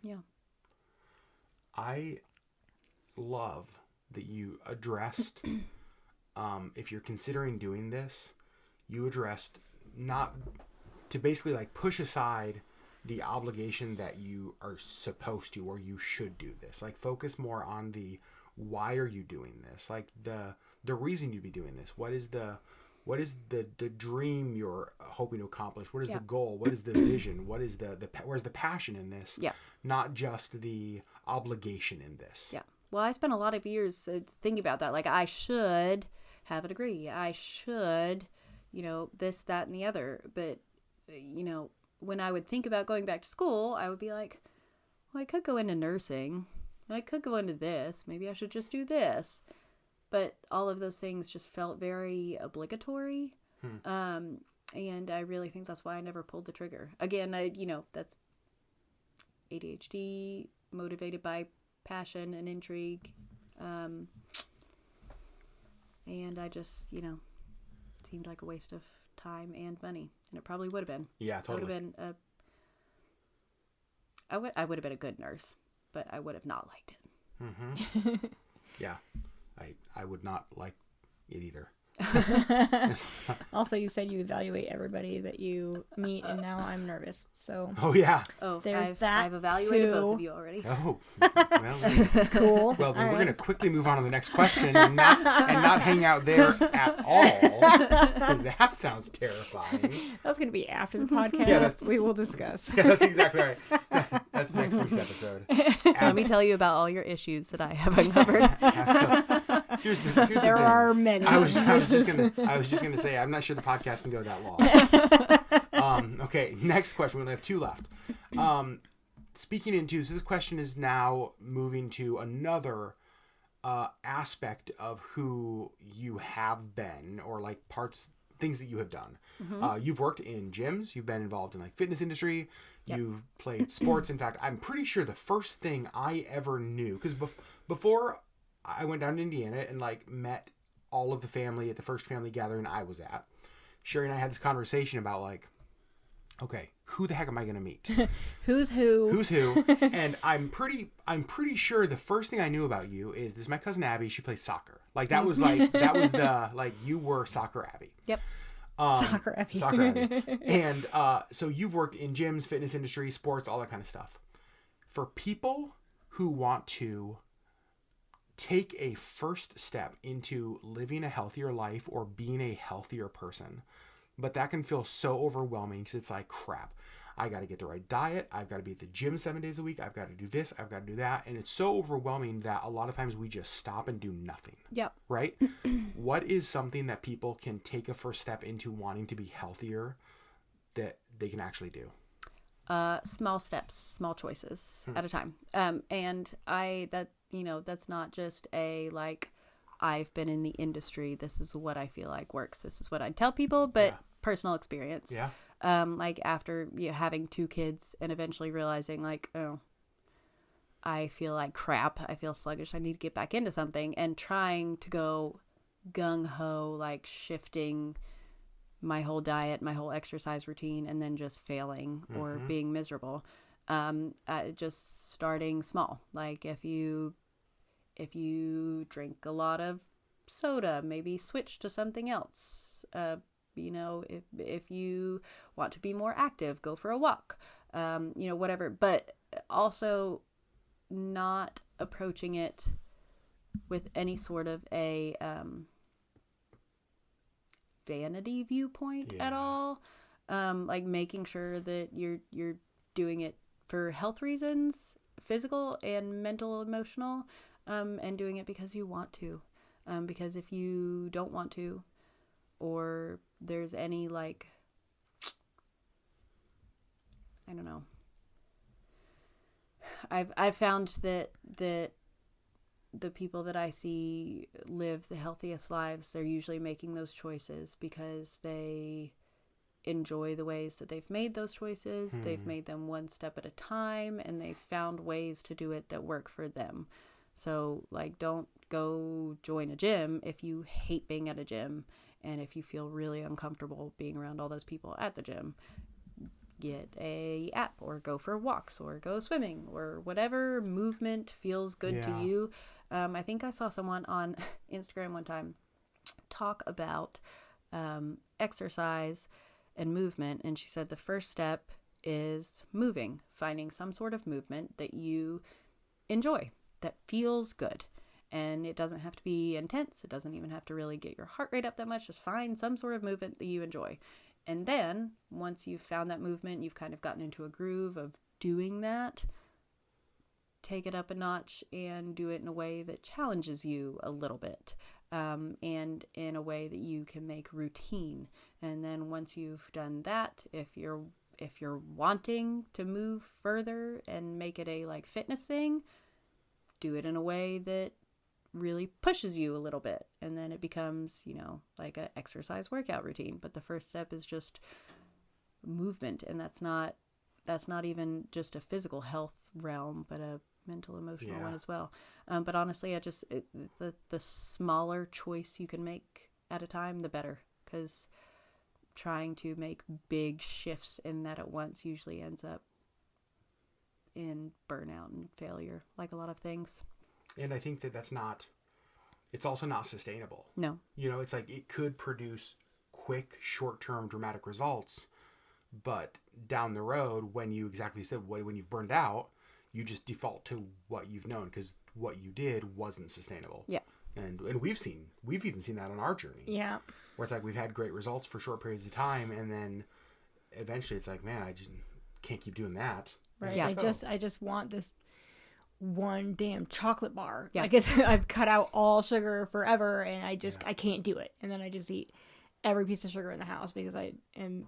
Yeah. I love that you addressed, if you're considering doing this, you addressed not to basically like push aside the obligation that you are supposed to or you should do this. Like focus more on the why are you doing this? Like the reason you'd be doing this. What is the dream you're hoping to accomplish? What is the goal? What is the vision? What is where's the passion in this? Yeah. Not just the obligation in this. Yeah. Well, I spent a lot of years thinking about that. Like, I should have a degree. I should, this, that, and the other. But, when I would think about going back to school, I would be like, well, I could go into nursing. I could go into this. Maybe I should just do this. But all of those things just felt very obligatory. And I really think that's why I never pulled the trigger. Again, that's ADHD motivated by passion and intrigue. And I just, seemed like a waste of time and money. And it probably would have been. Yeah, totally. I would have been a good nurse, but I would have not liked it. Mm-hmm. Yeah. I would not like it either. Also, you said you evaluate everybody that you meet, and now I'm nervous. So. Oh yeah. Oh, there's I've evaluated both of you already. Oh, well, cool. Well, then we're gonna quickly move on to the next question and not hang out there at all, because that sounds terrifying. That's gonna be after the podcast. Yeah, we will discuss. Yeah, that's exactly right. That's next week's episode. Let me tell you about all your issues that I have uncovered. Here's the thing. There are many. I was just gonna say I'm not sure the podcast can go that long. Okay, next question. We only have 2 left. Speaking into, so this question is now moving to another aspect of who you have been, or like things that you have done. Mm-hmm. You've worked in gyms. You've been involved in like fitness industry. Yep. You've played sports. In fact, I'm pretty sure the first thing I ever knew, because before I went down to Indiana and like met all of the family at the first family gathering I was at, Sherri and I had this conversation about like, okay, who the heck am I going to meet? Who's who? And I'm pretty sure the first thing I knew about you is this is my cousin Abby. She plays soccer. Like that was you were Soccer Abby. Yep. Soccer Abby. And so you've worked in gyms, fitness industry, sports, all that kind of stuff. For people who want to take a first step into living a healthier life or being a healthier person, but that can feel so overwhelming because it's like, crap, I got to get the right diet. I've got to be at the gym 7 days a week. I've got to do this. I've got to do that. And it's so overwhelming that a lot of times we just stop and do nothing. Yep. Right? What is something that people can take a first step into wanting to be healthier that they can actually do? Small steps, small choices at a time. And that's not just a, like, I've been in the industry. This is what I feel like works. This is what I tell people, but personal experience. Yeah. Like after having 2 kids and eventually realizing like, oh, I feel like crap. I feel sluggish. I need to get back into something, and trying to go gung ho, like shifting my whole diet, my whole exercise routine, and then just failing or being miserable. Just starting small. Like if you drink a lot of soda, maybe switch to something else. If you want to be more active, go for a walk, whatever, but also not approaching it with any sort of a, vanity viewpoint at all. Like making sure that you're doing it for health reasons, physical and mental, emotional, and doing it because you want to, because if you don't want to, or there's any like, I don't know. I've found that the people that I see live the healthiest lives, they're usually making those choices because they enjoy the ways that they've made those choices. They've made them one step at a time, and they've found ways to do it that work for them. So like, don't go join a gym if you hate being at a gym. And if you feel really uncomfortable being around all those people at the gym, get a app or go for walks or go swimming or whatever movement feels good to you. I think I saw someone on Instagram one time talk about exercise and movement. And she said the first step is moving, finding some sort of movement that you enjoy, that feels good. And it doesn't have to be intense. It doesn't even have to really get your heart rate up that much. Just find some sort of movement that you enjoy. And then once you've found that movement, you've kind of gotten into a groove of doing that, take it up a notch and do it in a way that challenges you a little bit, and in a way that you can make routine. And then once you've done that, if you're wanting to move further and make it a like fitness thing, do it in a way that really pushes you a little bit, and then it becomes, you know, like an exercise workout routine. But the first step is just movement, and that's not even just a physical health realm, but a mental, emotional one as well. But honestly, the smaller choice you can make at a time, the better, because trying to make big shifts in that at once usually ends up in burnout and failure, like a lot of things. And I think it's also not sustainable. No. You know, it's like it could produce quick, short-term dramatic results, but down the road, when you exactly said, when you've burned out, you just default to what you've known because what you did wasn't sustainable. Yeah. And we've even seen that on our journey. Yeah. Where it's like we've had great results for short periods of time, and then eventually it's like, man, I just can't keep doing that. Right. Yeah. I just want this one damn chocolate bar. Yeah. I guess I've cut out all sugar forever, and I can't do it. And then I just eat every piece of sugar in the house because I am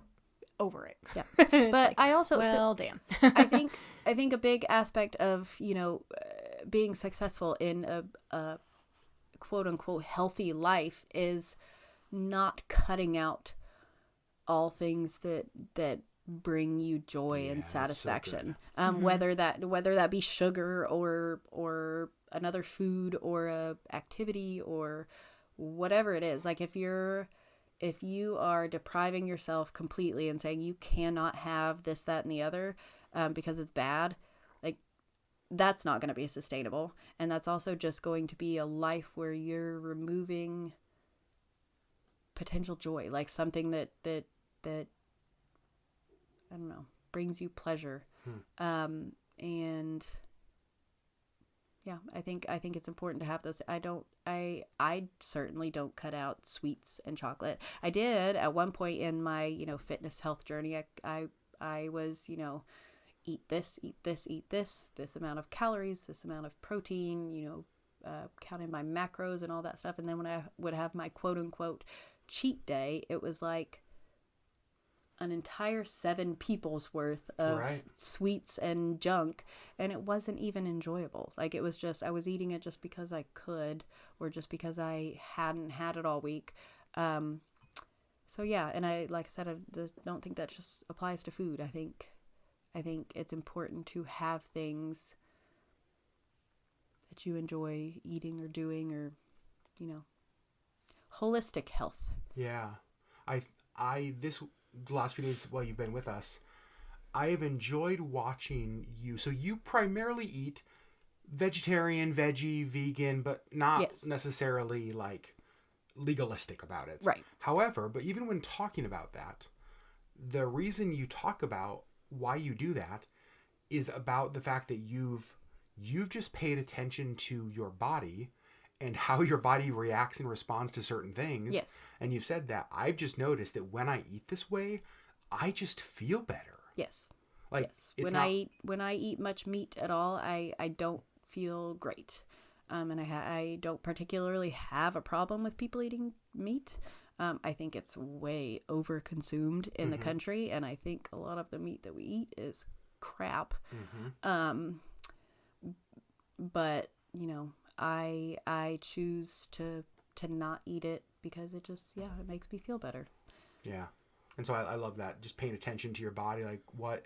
over it. Yeah. But like, I also, damn. I think a big aspect of, you know, being successful in a quote unquote healthy life is not cutting out all things that bring you joy and satisfaction. So whether that be sugar or another food or a activity or whatever it is. Like if you are depriving yourself completely and saying you cannot have this, that, and the other because it's bad, like that's not going to be sustainable. And that's also just going to be a life where you're removing potential joy, like something that I don't know, brings you pleasure. And yeah, I think it's important to have those. I certainly don't cut out sweets and chocolate. I did at one point in my, you know, fitness health journey. I was, you know, eat this, this amount of calories, this amount of protein, you know, counting my macros and all that stuff. And then when I would have my quote unquote cheat day, it was like an entire 7 people's worth of sweets and junk, and it wasn't even enjoyable. Like it was just, I was eating it just because I could, or just because I hadn't had it all week. So yeah, and like I said, I don't think that just applies to food. I think it's important to have things that you enjoy eating or doing, or, you know, holistic health. Yeah. The last few days while you've been with us, I have enjoyed watching you. So you primarily eat vegetarian, veggie, vegan, but not necessarily like legalistic about it. Right. However, but even when talking about that, the reason you talk about why you do that is about the fact that you've just paid attention to your body and how your body reacts and responds to certain things. Yes. And you've said that I've just noticed that when I eat this way, I just feel better. Yes. Like yes. When I eat much meat at all, I don't feel great. And I don't particularly have a problem with people eating meat. I think it's way over consumed in the country, and I think a lot of the meat that we eat is crap. But you know, I choose to not eat it because it just, it makes me feel better. Yeah. And so I love that. Just paying attention to your body, like what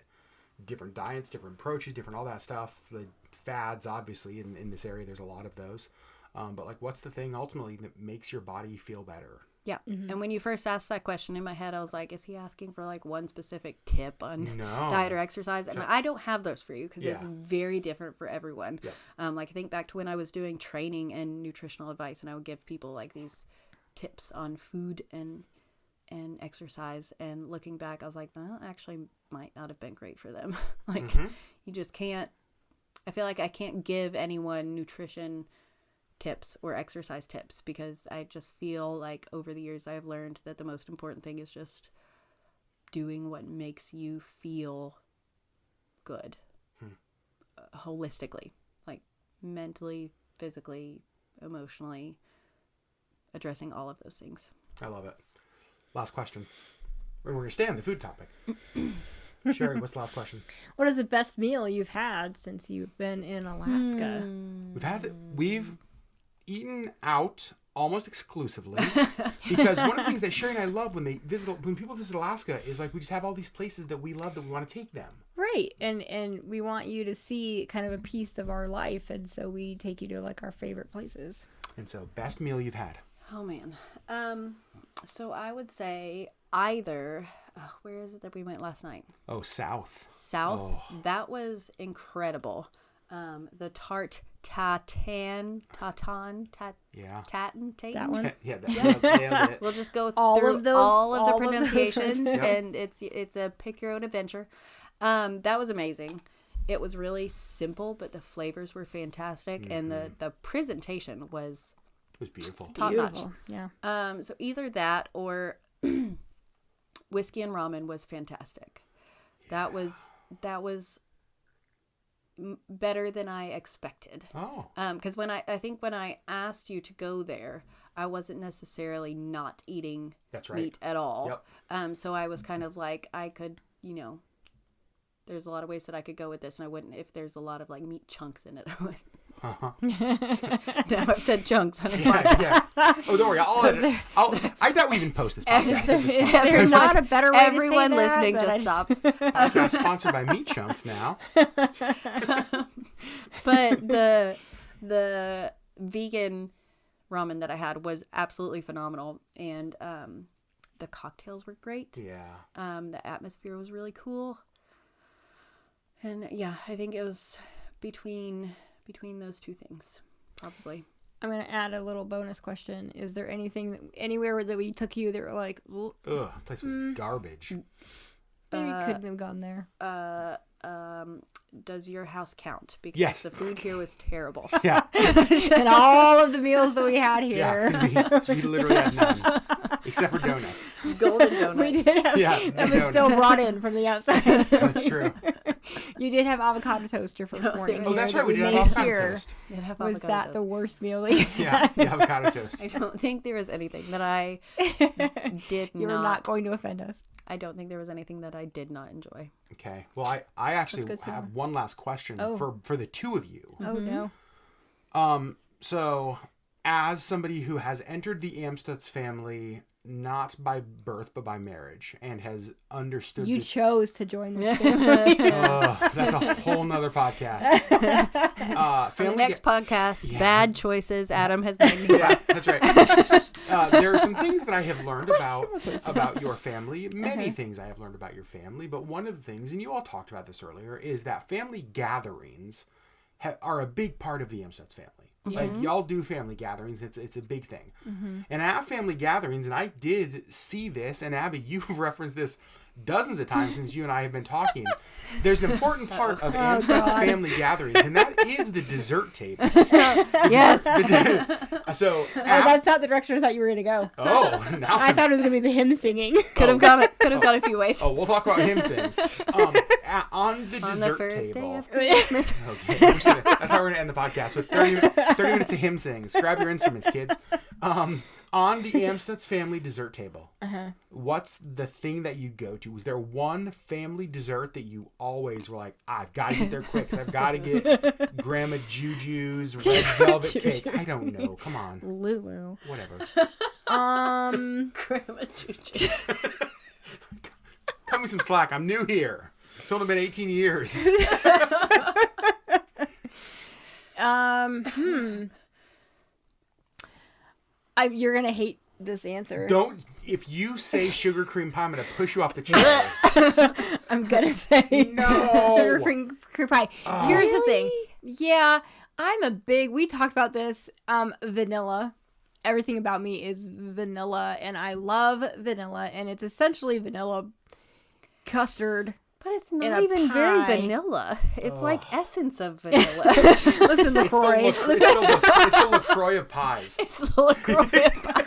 different diets, different approaches, different all that stuff. The fads, obviously, in this area, there's a lot of those. But like, what's the thing ultimately that makes your body feel better? Yeah. And when you first asked that question in my head, I was like, is he asking for like one specific tip on diet or exercise? And I don't have those for you because it's very different for everyone. Yeah. Like I think back to when I was doing training and nutritional advice, and I would give people like these tips on food and exercise. And looking back, I was like, well, actually might not have been great for them. You just can't, I feel like I can't give anyone nutrition tips or exercise tips, because I just feel like over the years I've learned that the most important thing is just doing what makes you feel good holistically, like mentally, physically, emotionally, addressing all of those things. I love it. Last question. We're going to stay on the food topic. Sherri, what's the last question? What is the best meal you've had since you've been in Alaska? We've eaten out almost exclusively, because one of the things that Sherri and I love when people visit Alaska is like we just have all these places that we love that we want to take them. Right. And we want you to see kind of a piece of our life, and so we take you to like our favorite places. And so best meal you've had. Oh man. So I would say either where is it that we went last night? Oh, South. Oh. That was incredible. The tart tatin. Yeah. Tatin. That one. Yeah. We'll just go all through of those, all of the all pronunciations, of those. and it's a pick your own adventure. That was amazing. It was really simple, but the flavors were fantastic, and the presentation was beautiful. Top notch. Yeah. So either that or whiskey and ramen was fantastic. Yeah. That was better than I expected. Oh. Because when I think when I asked you to go there, I wasn't necessarily not eating meat at all. Yep. So I was kind of like, I could, there's a lot of ways that I could go with this, and I wouldn't, if there's a lot of like meat chunks in it, I wouldn't. Now I've said chunks on it. Yeah. Oh, don't worry. I doubt we even post this podcast. There's not a better way Everyone to say listening that, just stopped. Podcast sponsored by Meat Chunks now. But the vegan ramen that I had was absolutely phenomenal, and the cocktails were great. Yeah. The atmosphere was really cool, and yeah, I think it was between those two things, probably. I'm going to add a little bonus question. Is there anywhere that we took you that were like, ugh, place was garbage. Maybe couldn't have gone there. Does your house count? Because yes. The food here was terrible. Yeah. And all of the meals that we had here. Yeah, we literally had none. Except for donuts. Golden donuts. We did have, it was still brought in from the outside. That's true. You did have avocado toast your first morning. Oh, that's right. We made did have avocado here. toast. Was that the worst meal that you had? Yeah, the avocado toast. I don't think there was anything that I did not. You were not going to offend us. I don't think there was anything that I did not enjoy. Okay. Well, I actually have one last question for the two of you. Oh, no. So, as somebody who has entered the Amstutz family not by birth but by marriage and has understood you chose to join this family. That's a whole nother podcast. The next podcast, bad choices Adam has made. Yeah, that's right. There are some things that I have learned about your family. Many things I have learned about your family, but one of the things, and you all talked about this earlier, is that family gatherings are a big part of the Amstutz family. Like, y'all do family gatherings. It's a big thing. And at family gatherings, and I did see this, and Abby, you've referenced this dozens of times since you and I have been talking. There's an important part of Amstutz family gatherings, and that is the dessert table. Yes. So that's not the direction I thought you were going to go. Oh, now I thought it was going to be the hymn singing. Could have gone a few ways. Oh, we'll talk about hymn sings. On the dessert first table. Day of Christmas. Okay, that's how we're going to end the podcast with 30 minutes of hymn sings. Grab your instruments, kids. On the Amstutz family dessert table, what's the thing that you go to? Was there one family dessert that you always were like, I've got to get there quick because I've got to get Grandma Juju's red velvet cake? I don't know. Come on. Lulu. Whatever. Grandma Juju. Cut me some slack. I'm new here. It's only been 18 years. You're going to hate this answer. Don't. If you say sugar cream pie, I'm going to push you off the chair. I'm going to say no. sugar cream pie. Here's the thing. Yeah, we talked about this. Vanilla everything about me is vanilla, and I love vanilla, and it's essentially vanilla custard. But it's in not a even very pie. vanilla. It's like essence of vanilla. Listen, LaCroix. It's the LaCroix of pies. It's the LaCroix pie.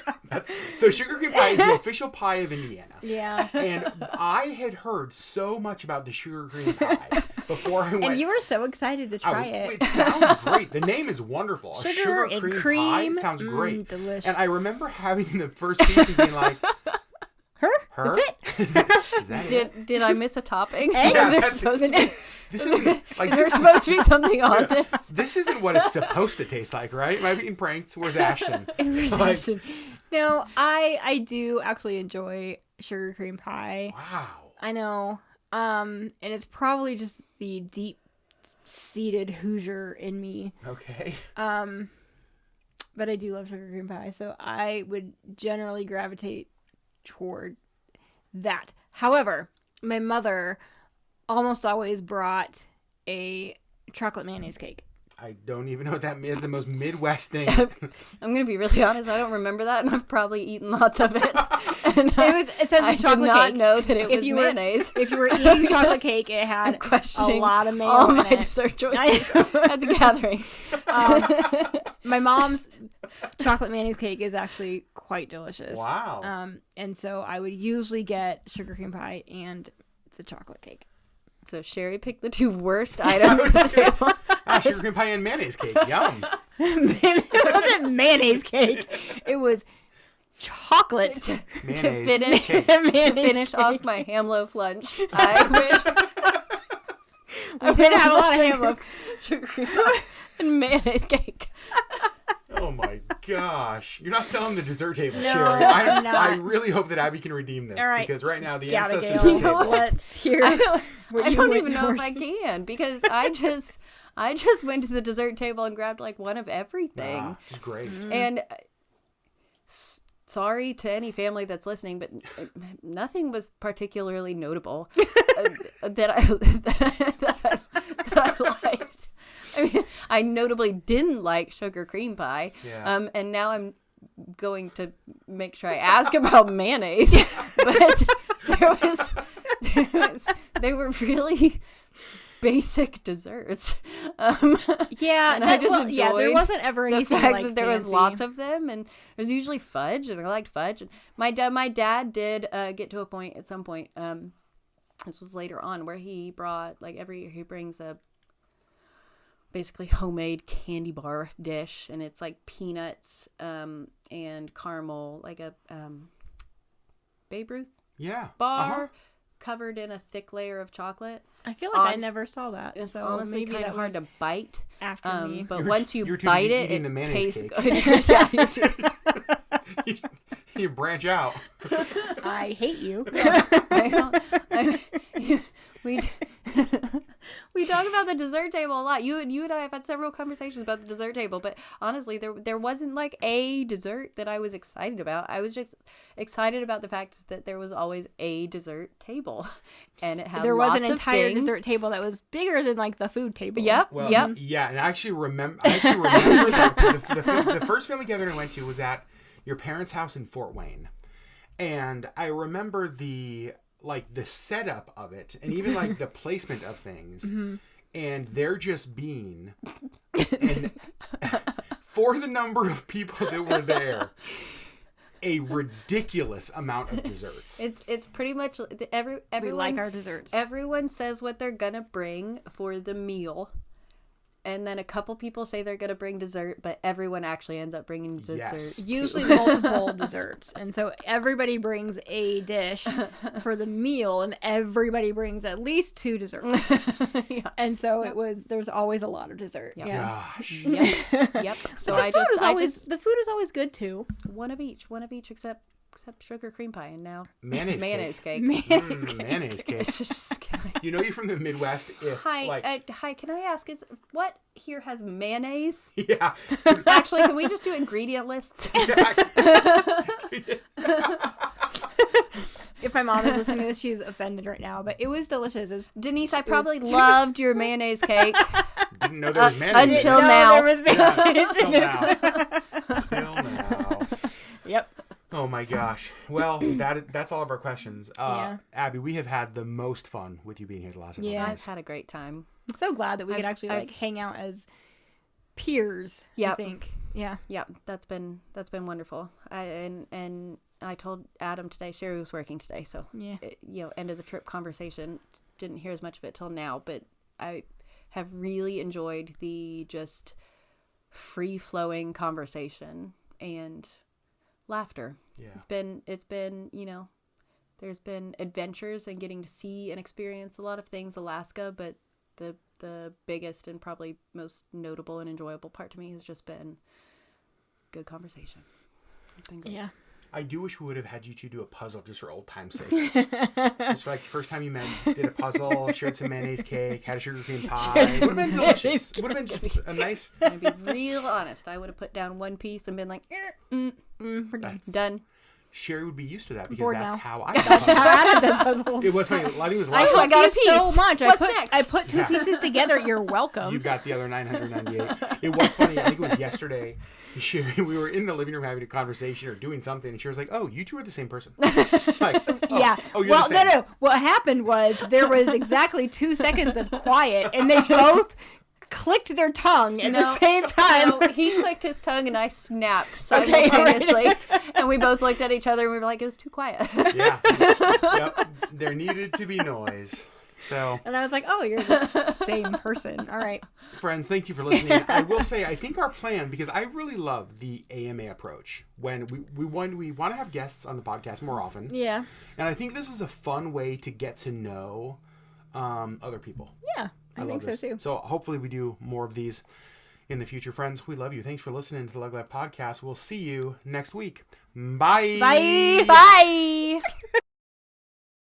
So sugar cream pie is the official pie of Indiana. Yeah. And I had heard so much about the sugar cream pie before I went. And you were so excited to try it. It sounds great. The name is wonderful. A Sugar sugar and cream pie sounds great. Delicious. And I remember having the first piece and being like, Her? That's it? Is that it? Did I miss a topping? Eggs? Is there that's- supposed to be, This isn't like is there this, supposed to be something on this? this isn't what it's supposed to taste like, right? Am I being pranked? Where's Ashton? Like, No, I do actually enjoy sugar cream pie. wow. I know. And it's probably just the deep-seated Hoosier in me. Okay. But I do love sugar cream pie, so I would generally gravitate toward that. However, my mother almost always brought a chocolate mayonnaise cake. I don't even know what that is. The most Midwest thing. I'm going to be really honest. I don't remember that, and I've probably eaten lots of it. And It was essentially I chocolate did not cake. know that it was you mayonnaise. If you were eating chocolate cake, it I'm had a questioning lot of mayo all in my it. dessert choices at the gatherings. My mom's chocolate mayonnaise cake is actually quite delicious. Wow. And so I would usually get sugar cream pie and the chocolate cake. So Sherri picked the two worst items at the table. Sugar cream pie and mayonnaise cake. Yum. It wasn't mayonnaise cake. It was chocolate. Mayonnaise finish- cake. To finish off my ham loaf lunch, I We did have a lot of ham loaf. sugar cream pie and mayonnaise cake. Oh my gosh. You're not selling the dessert table, No, Sherri. I'm not. I really hope that Abby can redeem this. All right. Because right now, the Amstutz Gabrielle, dessert table. let's hear. I don't what you went even know if for. I can, because I just went to the dessert table and grabbed like one of everything. Ah, it's great. And sorry to any family that's listening, but nothing was particularly notable that I liked. I mean, I notably didn't like sugar cream pie. Yeah. And now I'm going to make sure I ask about mayonnaise. But they were really basic desserts. Yeah, and I just enjoyed there wasn't ever the anything fact like that there was fancy. lots of them, and there's usually fudge, and I liked fudge. And my dad did get to a point at some point. This was later on, where he brought, like, every year he brings a basically homemade candy bar dish, and it's like peanuts and caramel, like a Babe Ruth Yeah. bar covered in a thick layer of chocolate. I feel like I honest- never saw that. It's so honestly maybe kind that of hard was to bite. after me. But You were- once you you were too bite busy it, eating the it mayonnaise tastes cake. good. Yeah, You branch out. I hate you. we talk about the dessert table a lot. You and I have had several conversations about the dessert table, but honestly, there wasn't like a dessert that I was excited about. I was just excited about the fact that there was always a dessert table, and it had There was an lots of entire things. dessert table that was bigger than like the food table. Yep, Well, yep. yeah, and I actually remember that the first family gathering I went to was at your parents' house in Fort Wayne. And I remember the setup of it, and even like the placement of things, and there just being, and for the number of people that were there, a ridiculous amount of desserts. It's pretty much everyone We like our desserts. Everyone says what they're gonna bring for the meal, and then a couple people say they're gonna bring dessert, but everyone actually ends up bringing dessert. Yes. too. Usually multiple desserts. And so everybody brings a dish for the meal, and everybody brings at least 2 desserts. Yeah. And so there's always a lot of dessert. Yep. Yeah. Gosh. Yep. So The food is always good too. one of each except sugar cream pie, and now Mayonnaise cake. Mayonnaise cake. It's just You know you're from the Midwest if hi. Hi. Can I ask, is what here has mayonnaise? yeah. Actually, can we just do ingredient lists? If my mom is listening to this, she's offended right now. But it was delicious. It was, Denise, I probably loved your mayonnaise cake. Didn't know there was mayonnaise. Until in it. now. there was mayonnaise. Till now. Till now. my gosh. Well, that's all of our questions. Yeah. Abby, we have had the most fun with you being here the last couple Yeah. of I've days. had a great time. I'm so glad that we could actually like hang out as peers. I Yep. think. Yeah. Yeah, that's been wonderful. And I told Adam today. Sherri was working today, so Yeah. End of the trip conversation. Didn't hear as much of it till now, but I have really enjoyed the just free flowing conversation and laughter. Yeah. It's been there's been adventures and getting to see and experience a lot of things Alaska, but the biggest and probably most notable and enjoyable part to me has just been good conversation. It's been great. Yeah. I do wish we would have had you two do a puzzle just for old time's sake. Just for like the first time you met, you did a puzzle, shared some mayonnaise cake, had a sugar cream pie. It would have been delicious. It would have been just a nice... To be real honest, I would have put down one piece and been like, We're done. done. Sherri would be used to that because Bored that's now. how I That's how Adam does puzzles. It was funny. Lighting was I last got a Thank you so piece. much. What's next? I put two Yeah. pieces together. You're welcome. You've got the other 998. It was funny. I think it was yesterday. Sherri, we were in the living room having a conversation or doing something, and she was like, "Oh, you two are the same person." Like, Yeah. Oh, you're Well, the same. no. What happened was there was exactly 2 seconds of quiet, and they both clicked their tongue at the same time. No, he clicked his tongue and I snapped simultaneously. And we both looked at each other and we were like, it was too quiet. Yeah. Yep. There needed to be noise. So, And I was like, "Oh, you're the same person." All right. friends, thank you for listening. I will say, I think our plan, because I really love the AMA approach, when we want to have guests on the podcast more often. Yeah. And I think this is a fun way to get to know other people. Yeah. I think love so this. too. So hopefully we do more of these in the future. Friends, we love you. Thanks for listening to the LeggLife podcast. We'll see you next week. Bye. Bye. Bye.